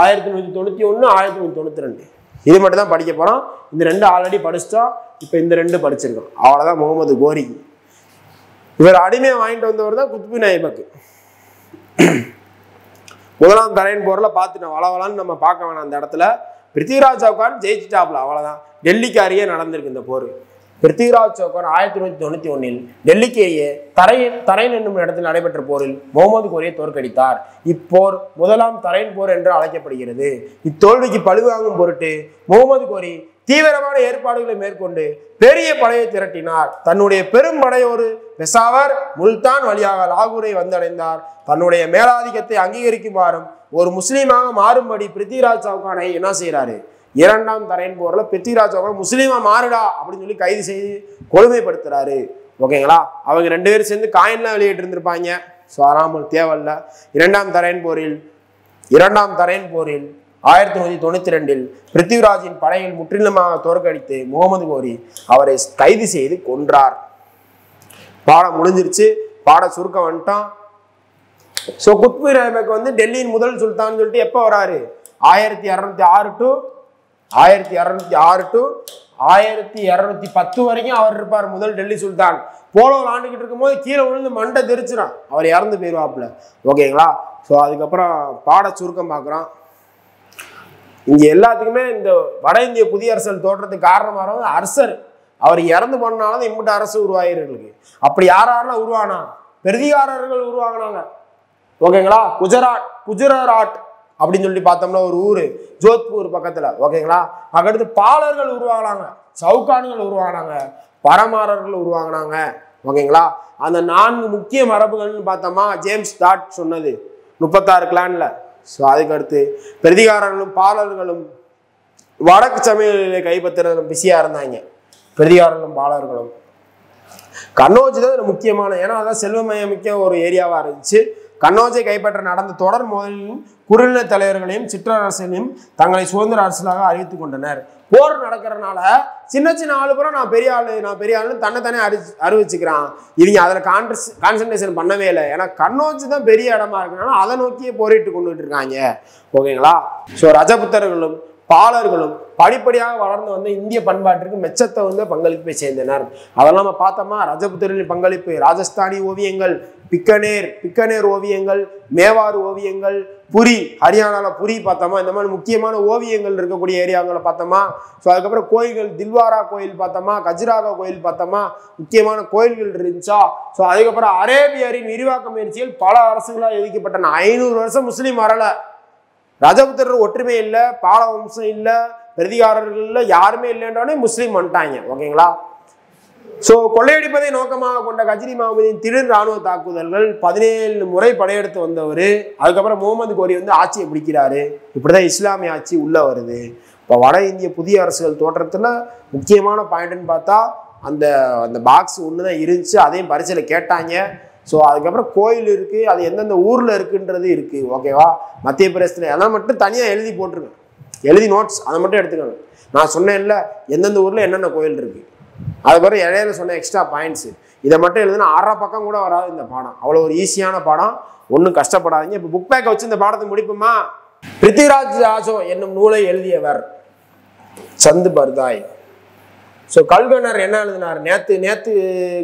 1191 1192 இது மட்டும் தான் படிக்க போறோம். இந்த 2 ஆல்ரெடி படிச்சிட்டோம். இப்போ இந்த 2 படிச்சிருக்கோம். அவ்வளவுதான் முகமது கோரி. இவர் அடிமையை வாங்கிட்டு வந்தவர் தான் குத்புதீன் ஐபக். முதலாம் தரையன் போர்ல பார்த்துட்டோம். வளவலான்னு நம்ம பார்க்க வேணாம். அந்த இடத்துல பிருத்திவிராஜ் சௌகான் ஜெயிச்சிட்டாப்ல. அவ்வளவுதான். டெல்லிக்கு அருகே நடந்திருக்கு இந்த போர். பிருத்திவிராஜ் சௌகான் 1191 டெல்லிக்கேயே தரையன் என்னும் இடத்தில் நடைபெற்ற போரில் முகமது கோரியை தோற்கடித்தார். இப்போர் முதலாம் தரையன் போர் என்று அழைக்கப்படுகிறது. இத்தோல்விக்கு பழிவாங்கும் பொருட்டு முகமது கோரி தீவிரமான ஏற்பாடுகளை மேற்கொண்டு பெரிய படையை திரட்டினார். தன்னுடைய பெரும் படையோடு பெசாவர் முல்தான் வழியாக லாகூரை வந்தடைந்தார். தன்னுடைய மேலாதிக்கத்தை அங்கீகரிக்குமாறும் ஒரு முஸ்லீமாக மாறும்படி பிருத்திவிராஜ் சௌகானை என்ன செய்யறாரு? 2ஆம் தரையன் போர்ல பிருத்திவிராஜ் சௌகான் முஸ்லீமா மாறுடா அப்படின்னு சொல்லி கைது செய்து கொடுமைப்படுத்துறாரு. ஓகேங்களா, அவங்க 2 பேரும் சேர்ந்து காயின்லாம் வெளியிட்டு இருந்திருப்பாங்க. ஸோ அதெல்லாம் தேவையில்ல. 2ஆம் தரையன் போரில் 1192 பிருத்திவிராஜின் படையில் முற்றிலுமாக தோற்கடித்து முகமது கோரி அவரை கைது செய்து கொன்றார். பாடம் முடிஞ்சிருச்சு. பாட சுருக்கம் வந்துட்டான். ஸோ குத்புதீன் ஐபக் வந்து டெல்லியின் முதல் சுல்தான் சொல்லிட்டு எப்போ வராரு? 1206 டு 1210 வரைக்கும் அவர் இருப்பார். முதல் டெல்லி சுல்தான் போலோ ஆண்டுகிட்டு இருக்கும் போது கீழே விழுந்து மண்டை தெரிச்சிடான். அவர் இறந்து போயிடுவாப்புல. ஓகேங்களா, ஸோ அதுக்கப்புறம் பாட சுருக்கம் பார்க்குறோம். இங்க எல்லாத்துக்குமே இந்த வட இந்திய புதிய அரசியல் தோற்றத்துக்கு காரணமாக அரசர் அவர் இறந்து போனாலும் இம்புட்டு அரசு உருவாகிருக்கு. அப்படி யாரெல்லாம் உருவானா? பெருதிகாரர்கள் உருவாகினாங்க. ஓகேங்களா, குஜராத் அப்படின்னு சொல்லி பார்த்தோம்னா ஒரு ஊரு ஜோத்பூர் பக்கத்துல. ஓகேங்களா, அதுக்கடுத்து பாலர்கள் உருவாகினாங்க, சவுகான்கள் உருவாகினாங்க, பரமாரர்கள் உருவாகினாங்க. ஓகேங்களா, அந்த 4 முக்கிய மரபுகள்னு பார்த்தோமா ஜேம்ஸ் டாட் சொன்னது 36 கிளான்ல. ஸோ அதுக்கடுத்து பிரதிகாரர்களும் பாலர்களும் வடக்கு சமையலை கைப்பற்றுறது பிஸியா இருந்தாங்க. பிரதிகாரர்களும் பாலர்களும் கன்னோஜ் தான் முக்கியமான, ஏன்னா அதான் செல்வமயமிக்க ஒரு ஏரியாவா இருந்துச்சு. கன்னோஜை கைப்பற்ற நடந்த தொடர் மோதலிலும் குறுநில தலைவர்களையும் சிற்றரசையும் தங்களை சுதந்திர அரசுகளாக அறிவித்துக் கொண்டனர். போர் நடக்கிறதுனால சின்ன சின்ன ஆளு பூரா நான் பெரிய ஆளுன்னு தன்னைத்தானே அறிவிச்சுக்கிறான். இவங்க அதில் கான்சன்ட்ரேஷன் பண்ணவே இல்லை. ஏன்னா கன்னோஜ் தான் பெரிய இடமா இருக்குனால அதை நோக்கியே போரிட்டு கொண்டுட்டு இருக்காங்க. ஓகேங்களா? ஸோ ரஜபுத்தர்களும் பாலர்களும் படிப்படியாக வளர்ந்து வந்த இந்திய பண்பாட்டிற்கு மெச்சத்தை வந்து பங்களிப்பை சேர்ந்தனர். அதெல்லாம் நம்ம பார்த்தோமா, ரஜபுத்தரின் பங்களிப்பு, ராஜஸ்தானி ஓவியங்கள், பிக்கனேர் ஓவியங்கள், மேவார் ஓவியங்கள், புரி, ஹரியானால புரி பார்த்தோமா, இந்த மாதிரி முக்கியமான ஓவியங்கள் இருக்கக்கூடிய ஏரியாங்களை பார்த்தோமா. ஸோ அதுக்கப்புறம் கோயில்கள், தில்வாரா கோயில் பார்த்தோமா, கஜுராகோ கோயில் பார்த்தோமா, முக்கியமான கோயில்கள் இருந்துச்சா. ஸோ அதுக்கப்புறம் அரேபியரின் விரிவாக்க முயற்சியில் பல அரசுகளால் எதிர்க்கப்பட்டன. 500 வருஷம் முஸ்லீம் வரல. ரஜபுத்தர் ஒற்றுமை இல்லை, பால வம்சம் இல்லை, பிரதிகாரர்கள் இல்லை, யாருமே இல்லைன்றோடனே முஸ்லீம் வந்துட்டாங்க. ஓகேங்களா? ஸோ கொள்ளையடிப்பதை நோக்கமாக கொண்ட கஜினி மஹமூதின் திடீர் ராணுவ தாக்குதல்கள், 17 முறை படையெடுத்து வந்தவர். அதுக்கப்புறம் முகமது கோரி வந்து ஆட்சியை பிடிக்கிறாரு. இப்படிதான் இஸ்லாமிய ஆட்சி உள்ள வருது. இப்போ வட இந்திய புதிய அரசுகள் தோற்றத்துல முக்கியமான பாயிண்ட்னு பார்த்தா அந்த பாக்ஸ் ஒன்று தான் இருந்துச்சு. அதையும் பரிசையில் கேட்டாங்க. ஸோ அதுக்கப்புறம் கோயில் இருக்கு, அது எந்தெந்த ஊர்ல இருக்குன்றது இருக்கு. ஓகேவா? மத்திய பிரதேசத்துல அதெல்லாம் மட்டும் தனியா எழுதி போட்டிருக்கேன், எழுதி நோட்ஸ் அதை மட்டும் எடுத்துக்கணும். நான் சொன்னேன்ல எந்தெந்த ஊர்ல என்னென்ன கோயில் இருக்கு, அதுக்கப்புறம் இடையில சொன்ன எக்ஸ்ட்ரா பாயிண்ட்ஸ், இதை மட்டும் எழுதுனா 1/2 பக்கம் கூட வராது இந்த பாடம். அவ்வளோ ஒரு ஈஸியான பாடம், ஒன்றும் கஷ்டப்படாதீங்க. இப்போ புக் பேக்கை வச்சு இந்த பாடத்தை முடிப்போமா? பிருத்திவிராஜ் ராஜோ என்னும் நூலை எழுதியவர் சந்து பர்தாய். ஸோ கல்கனர் என்ன எழுதினார்? நேத்து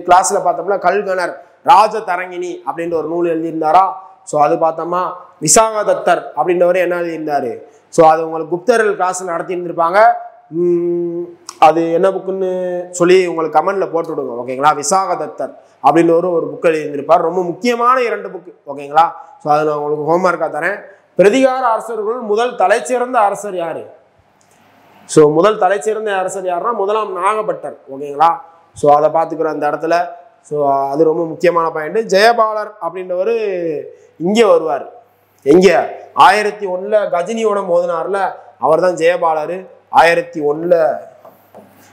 கிளாஸ்ல பார்த்தோம்னா கல்கனர் ராஜ தரங்கினி அப்படின்ற ஒரு நூல் எழுதியிருந்தாரா. ஸோ அது பார்த்தோமா. விசாகதத்தர் அப்படின்றவர் என்ன எழுதியிருந்தாரு? ஸோ அது உங்களுக்கு குப்தர்கள் கிளாஸ்ல நடத்தி இருந்திருப்பாங்க. அது என்ன புக்குன்னு சொல்லி உங்களுக்கு கமெண்ட்ல போட்டு விடுங்க. ஓகேங்களா? விசாகதத்தர் அப்படின்ற ஒரு புக் எழுதியிருந்திருப்பார். ரொம்ப முக்கியமான 2 புக்கு. ஓகேங்களா? ஸோ அதை நான் உங்களுக்கு ஹோம்ஒர்க்காக தரேன். பிரதிகார அரசர்கள் முதல் தலைச்சிறந்த அரசர் யாரு? ஸோ முதல் தலைச்சிறந்த அரசர் யாருன்னா 1ஆம் நாகபட்டர். ஓகேங்களா? ஸோ அதை பார்த்துக்கிறோம் அந்த இடத்துல. ஸோ அது ரொம்ப முக்கியமான பாயிண்ட். ஜெயபாலர் அப்படின்றவர் இங்கே வருவார். எங்கே? 1001 கஜினியோட மோதினார்ல, அவர் தான் ஜெயபாலர். 1001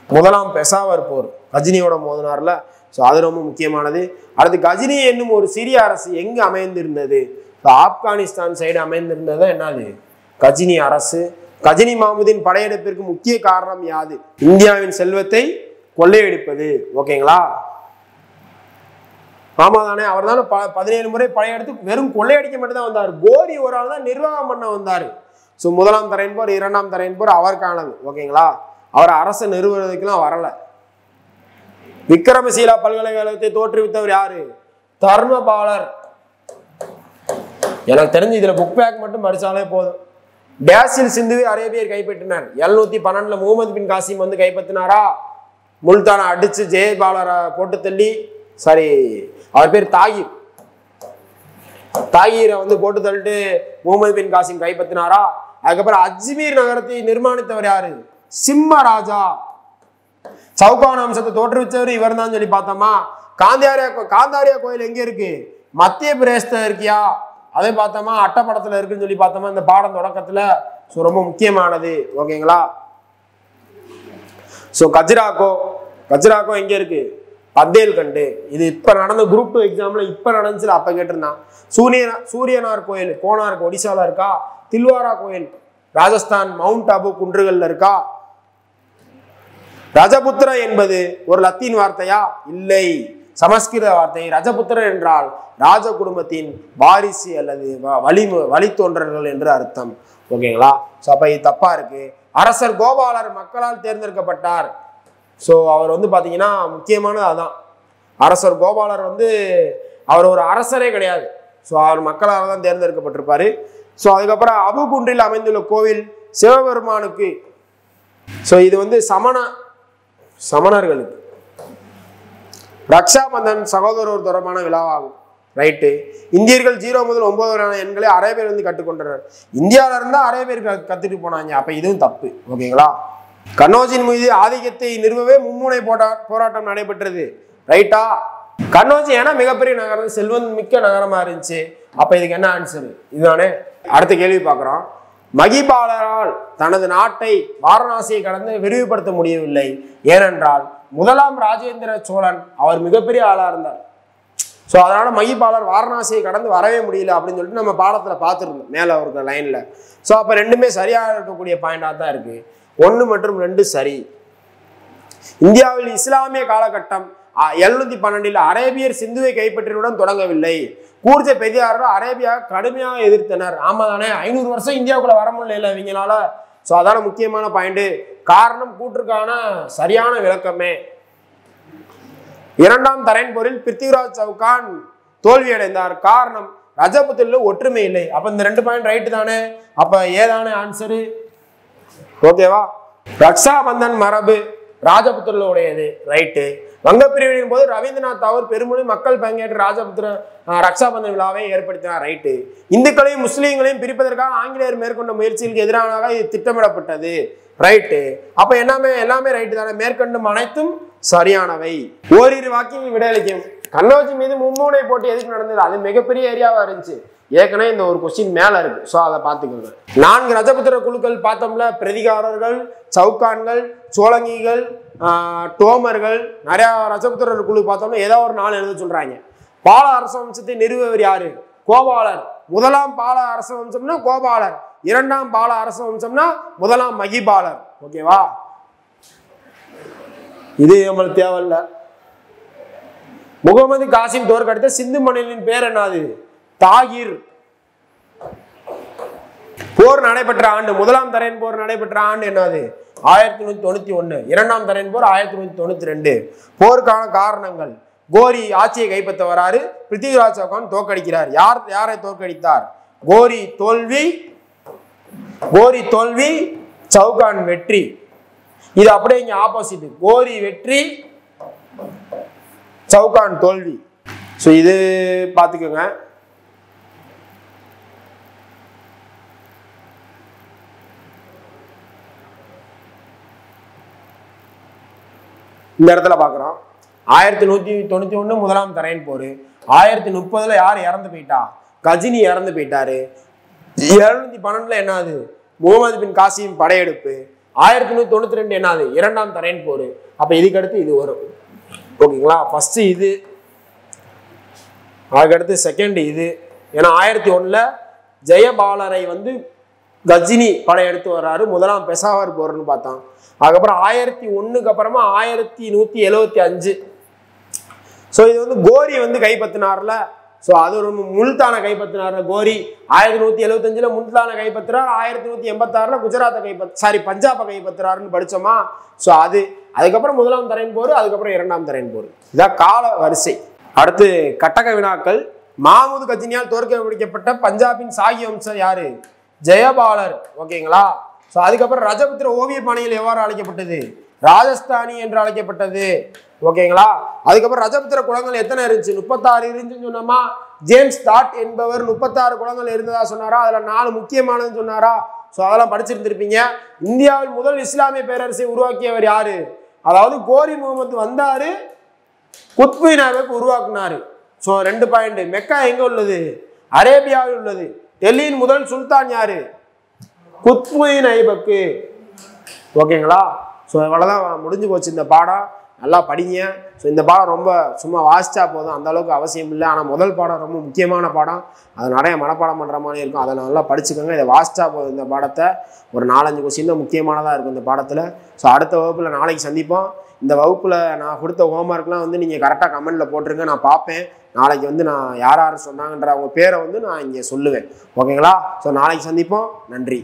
1ஆம் பெசாவர் போர் கஜினியோட மோதினார்ல. ஸோ அது ரொம்ப முக்கியமானது. அடுத்து கஜினி என்னும் ஒரு சிறிய அரசு எங்கு அமைந்திருந்தது? ஆப்கானிஸ்தான் சைடு அமைந்திருந்தது. என்னது? கஜினி அரசு. கஜினி மஹமூதின் படையெடுப்பிற்கு முக்கிய காரணம் யாது? இந்தியாவின் செல்வத்தை கொள்ளையடிப்பது. ஓகேங்களா? ஆமா தானே? அவர் தானே 17 முறை படையெடுத்து வெறும் கொள்ளையடிக்க மட்டும் தான் வந்தார். கோரி ஒரு ஆள் தான் நிர்வாகம் பண்ண வந்தார். ஸோ 1ஆம் தரையின் போர், 2ஆம் தரையின் போர் அவருக்கானது. ஓகேங்களா? அவர் அரசு நிறுவனத்துக்குலாம் வரல. விக்ரமசீலா பல்கலைக்கழகத்தை தோற்றுவித்தவர் யாரு? தர்மபாலர். எனக்கு தெரிஞ்சு இதுல புக் பேக் மட்டும் படிச்சாலே போதும். டேசில் சிந்துவை அரேபியர் கைப்பற்றினார். 712 முகமது பின் காசிம் வந்து கைப்பற்றினாரா? முல்தானை அடிச்சு ஜெயபாலரை போட்டு தள்ளி, சாரி அவர் பேர் தாகீரை வந்து போட்டு தள்ளிட்டு முகமது பின் காசிம் கைப்பற்றினாரா? அதுக்கப்புறம் அஜ்மீர் நகரத்தை நிர்மாணித்தவர் யாரு? சிம்ம ராஜா. சவுகான் அம்சத்தை தோற்றுவிச்சவர் இவர் தான் சொல்லி பார்த்தோமா. காந்தாரியா கோயில் எங்க இருக்கு? மத்திய பிரதேசத்துல இருக்கியா? அதே பார்த்தோமா. அட்டப்படத்துல இருக்குன்னு சொல்லி பார்த்தோமா இந்த பாடம் தொடக்கத்துல. ஸோ ரொம்ப முக்கியமானது. ஓகேங்களா? ஸோ கஜுராகோ எங்க இருக்கு? பத்தேல்கண்டு. இது இப்ப நடந்த குரூப் 2 எக்ஸாம்ல இப்ப நடந்துச்சு, அப்ப கேட்டிருந்தான். சூரியனார் கோயில் கோனார்க் ஒடிசால இருக்கா? தில்வாரா கோயில் ராஜஸ்தான் மவுண்ட் அபு குன்றுகள்ல இருக்கா? ரஜபுத்திர என்பது ஒரு லத்தீன் வார்த்தையா? இல்லை, சமஸ்கிருத வார்த்தை. ரஜபுத்திரர் என்றால் ராஜ குடும்பத்தின் வாரிசு அல்லது வழித்தோன்றர்கள் என்று அர்த்தம். ஓகேங்களா? ஸோ அப்ப இது தப்பா இருக்கு. அரசர் கோபாலர் மக்களால் தேர்ந்தெடுக்கப்பட்டார். ஸோ அவர் வந்து பார்த்தீங்கன்னா முக்கியமானது அதான். அரசர் கோபாலர் வந்து அவர் ஒரு அரசரே கிடையாது. ஸோ அவர் மக்களால் தான் தேர்ந்தெடுக்கப்பட்டிருப்பாரு. ஸோ அதுக்கப்புறம் அபு குன்றில் அமைந்துள்ள கோவில் சிவபெருமானுக்கு. ஸோ இது வந்து சமணர்களுக்கு ரக்ஷாபந்தன் சகோதரர் தொடர்பான விழாவாகும். ரைட்டு. இந்தியர்கள் 0 முதல் 9 வரையான எண்களை அரேபியர் வந்து கற்றுக்கொண்டனர். இந்தியாவில இருந்தா அரேபியர் கத்துட்டு போனாங்க. அப்ப இதுவும் தப்பு. ஓகேங்களா? கன்னோஜின் மீது ஆதிக்கத்தை நிறுவவே மும்முனை போராட்டம் நடைபெற்றது. ரைட்டா? கன்னோஜி ஏன்னா மிகப்பெரிய நகரம், செல்வம் மிக்க நகரமா இருந்துச்சு. அப்ப இதுக்கு என்ன ஆன்சர்? இதுதானே. அடுத்த கேள்வி பார்க்கிறோம். மகிபாலரால் தனது நாட்டை வாரணாசியை கடந்து விரிவுபடுத்த முடியவில்லை. ஏனென்றால் 1ஆம் ராஜேந்திர சோழன் அவர் மிகப்பெரிய ஆளா இருந்தார். ஸோ அதனால மகிபாலர் வாரணாசியை கடந்து வரவே முடியல அப்படின்னு சொல்லிட்டு நம்ம பாடத்தில் பார்த்துருந்தோம் மேலே ஒரு லைனில். ஸோ அப்போ ரெண்டுமே சரியாக இருக்கக்கூடிய பாயிண்டாக தான் இருக்கு. 1 மற்றும் 2 சரி. இந்தியாவில் இஸ்லாமிய காலகட்டம் 712 அரேபியர் சிந்துவை கைப்பற்றியுடன் தொடங்கவில்லை. கூர்ஜ பெரியார்கள் அரேபியா கடுமையாக எதிர்த்தனர். ஆமா தானே, 500 வருஷம் இந்தியாவுக்குள்ள வர முடியல இவங்களால. ஸோ அதான முக்கியமான பாயிண்ட். காரணம் கூற்றுக்கான சரியான விளக்கமே. 2ஆம் தரைன் போரில் பிருத்திவிராஜ் சவுகான் தோல்வியடைந்தார். காரணம் ரஜபுத்திரில் ஒற்றுமை இல்லை. அப்ப இந்த 2 பாயிண்ட் ரைட்டு தானே. அப்ப ஏதானே ஆன்சரு? ஓகேவா? ரக்ஷா பந்தன் மரபு ராஜபுத்திரில் உடையது, ரைட்டு. வங்க பிரிவினின் போது ரவீந்திரநாத் தாகூர் பெருமொழி மக்கள் பங்கேற்ற ராஜபுத்திர ரக்ஷாபந்தன் விழாவை ஏற்படுத்தினார், ரைட்டு. இந்துக்களையும் முஸ்லீம்களையும் பிரிப்பதற்காக ஆங்கிலேயர் மேற்கொண்ட முயற்சிகளுக்கு எதிராக இது திட்டமிடப்பட்டது, ரைட்டு. அப்ப எல்லாமே ரைட்டு தானே. மேற்கொண்டும் அனைத்தும் சரியானவை. ஓரிரு வாக்கியங்கள் விடையளிக்கும். கன்னௌஜி மீது மும்முனை போட்டி எதுக்கு நடந்தது? அது மிகப்பெரிய ஏரியாவா இருந்துச்சு. ஏற்கனவே இந்த ஒரு கொஸ்டின் மேல இருக்கு. ஸோ அதை பார்த்துக்கோங்க. 4 ரஜபுத்திர குழுக்கள் பார்த்தோம்ல. பிரதிகாரர்கள், சவுகான்கள், சோழங்கிகள், டோமர்கள், நிறைய ரஜபுத்திரர் குழு பார்த்தோம்னா ஏதோ ஒரு 4 எழுத சொல்றாங்க. பால அரச வம்சத்தை நிறுவியவர் யாரு? கோபாலர். 1ஆம் பால அரச வம்சம்னா கோபாலர், 2ஆம் பால அரச வம்சம்னா 1ஆம் மகிபாலர். ஓகேவா? இது நம்மளுக்கு தேவையில்ல. முகமது காசிம் தோற்கடித்த சிந்து மன்னனின் பேர் என்னது? தாகிர். போர் நடைபெற்ற ஆண்டு, 1ஆம் தரையன் போர் நடைபெற்ற ஆண்டு என்னது? 1191. 2ஆம் தரையன் போர் 1192. போருக்கான காரணங்கள்: கோரி ஆட்சியை கைப்பற்ற வராரு, பிருத்திவிராஜ் சவுகான் தோற்கடிக்கிறார். யாரை தோற்கடித்தார்? கோரி தோல்வி, சவுகான் வெற்றி. இது அப்படியே இங்க ஆப்போசிட். கோரி வெற்றி, சவுகான் தோல்வி. ஸோ இது பார்த்துக்கோங்க. இந்த இடத்துல பார்க்குறோம். 1191 1ஆம் தரையன் போர். 1030 யார் இறந்து போயிட்டா? கஜினி இறந்து போயிட்டாரு. 712 என்னது? முகமது பின் காசிம் படையெடுப்பு. 1192 என்னது? 2ஆம் தரையன் போர். அப்ப இதுக்கு அடுத்து இது வரும். ஓகேங்களா? ஃபர்ஸ்ட் இது, அதுக்கடுத்து செகண்ட் இது. ஏன்னா 1001 ஜெயபாலரை கஜினி படையெடுத்து வர்றாரு. 1ஆம் பெசாவர் போர்னு பார்த்தான். அதுக்கப்புறம் 1001 அப்புறமா 1175. ஸோ இது கோரி கைப்பற்றினார்ல. ஸோ அது ஒரு முல்தான கைப்பற்றினார் கோரி. 1175 முல்தான கைப்பற்றுறார். 1186 குஜராத்தை பஞ்சாபை கைப்பற்றுறாருன்னு படிச்சோமா? ஸோ அதுக்கப்புறம் 1ஆம் தரையன் போர், அதுக்கப்புறம் 2ஆம் தரையன் போர். இதான் கால வரிசை. அடுத்து கட்டக வினாக்கள். மாமுது கஜினியால் தோற்கடிக்கப்பட்ட பஞ்சாபின் சாகி வம்சம் யாரு? ஜெயபாலர். ஓகேங்களா? ஸோ அதுக்கப்புறம் ரஜபுத்திர ஓவிய பாணியில் எவ்வாறு அழைக்கப்பட்டது? ராஜஸ்தானி என்று அழைக்கப்பட்டது. ஓகேங்களா? அதுக்கப்புறம் ரஜபுத்திர குளங்கள் எத்தனை இருந்துச்சு? 36 இருந்துச்சுன்னு சொன்னோமா? ஜேம்ஸ் தாட் என்பவர் 36 குளங்கள் இருந்ததா சொன்னாரா? அதுல 4 முக்கியமானதுன்னு சொன்னாரா? ஸோ அதெல்லாம் படிச்சிருந்திருப்பீங்க. இந்தியாவில் முதல் இஸ்லாமிய பேரரசை உருவாக்கியவர் யாரு? அதாவது கோரி முகமது வந்தாரு, குத்புதீன் ஐபக் உருவாக்குனாரு. So 2 point. மெக்கா எங்க உள்ளது? அரேபியாவில் உள்ளது. டெல்லியின் முதல் சுல்தான் யாரு? குத்புதீன் ஐபக்கு. ஓகேங்களா? ஸோ இவ்வளோதான் முடிஞ்சு போச்சு இந்த பாடம். நல்லா படிங்க. ஸோ இந்த பாடம் ரொம்ப சும்மா வாசிச்சா போதும், அந்த அளவுக்கு அவசியம் இல்லை. ஆனால் முதல் பாடம் ரொம்ப முக்கியமான பாடம். அது நிறைய மனப்பாடம் பண்ணுற மாதிரி இருக்கும். அதை நல்லா படிச்சுக்கோங்க. இதை வாசிச்சா போதும். இந்த பாடத்தை ஒரு 4-5 கொஸ்டின் தான் முக்கியமானதாக இருக்கும் இந்த பாடத்தில். ஸோ அடுத்த வகுப்பில் நாளைக்கு சந்திப்போம். இந்த வகுப்பில் நான் கொடுத்த ஹோம்ஒர்க்லாம் நீங்கள் கரெக்டாக கமெண்ட்டில் போட்டுருங்க. நான் பார்ப்பேன். நாளைக்கு நான் யார் சொன்னாங்கன்ற அவங்க பேரை நான் இங்கே சொல்லுவேன். ஓகேங்களா? ஸோ நாளைக்கு சந்திப்போம். நன்றி.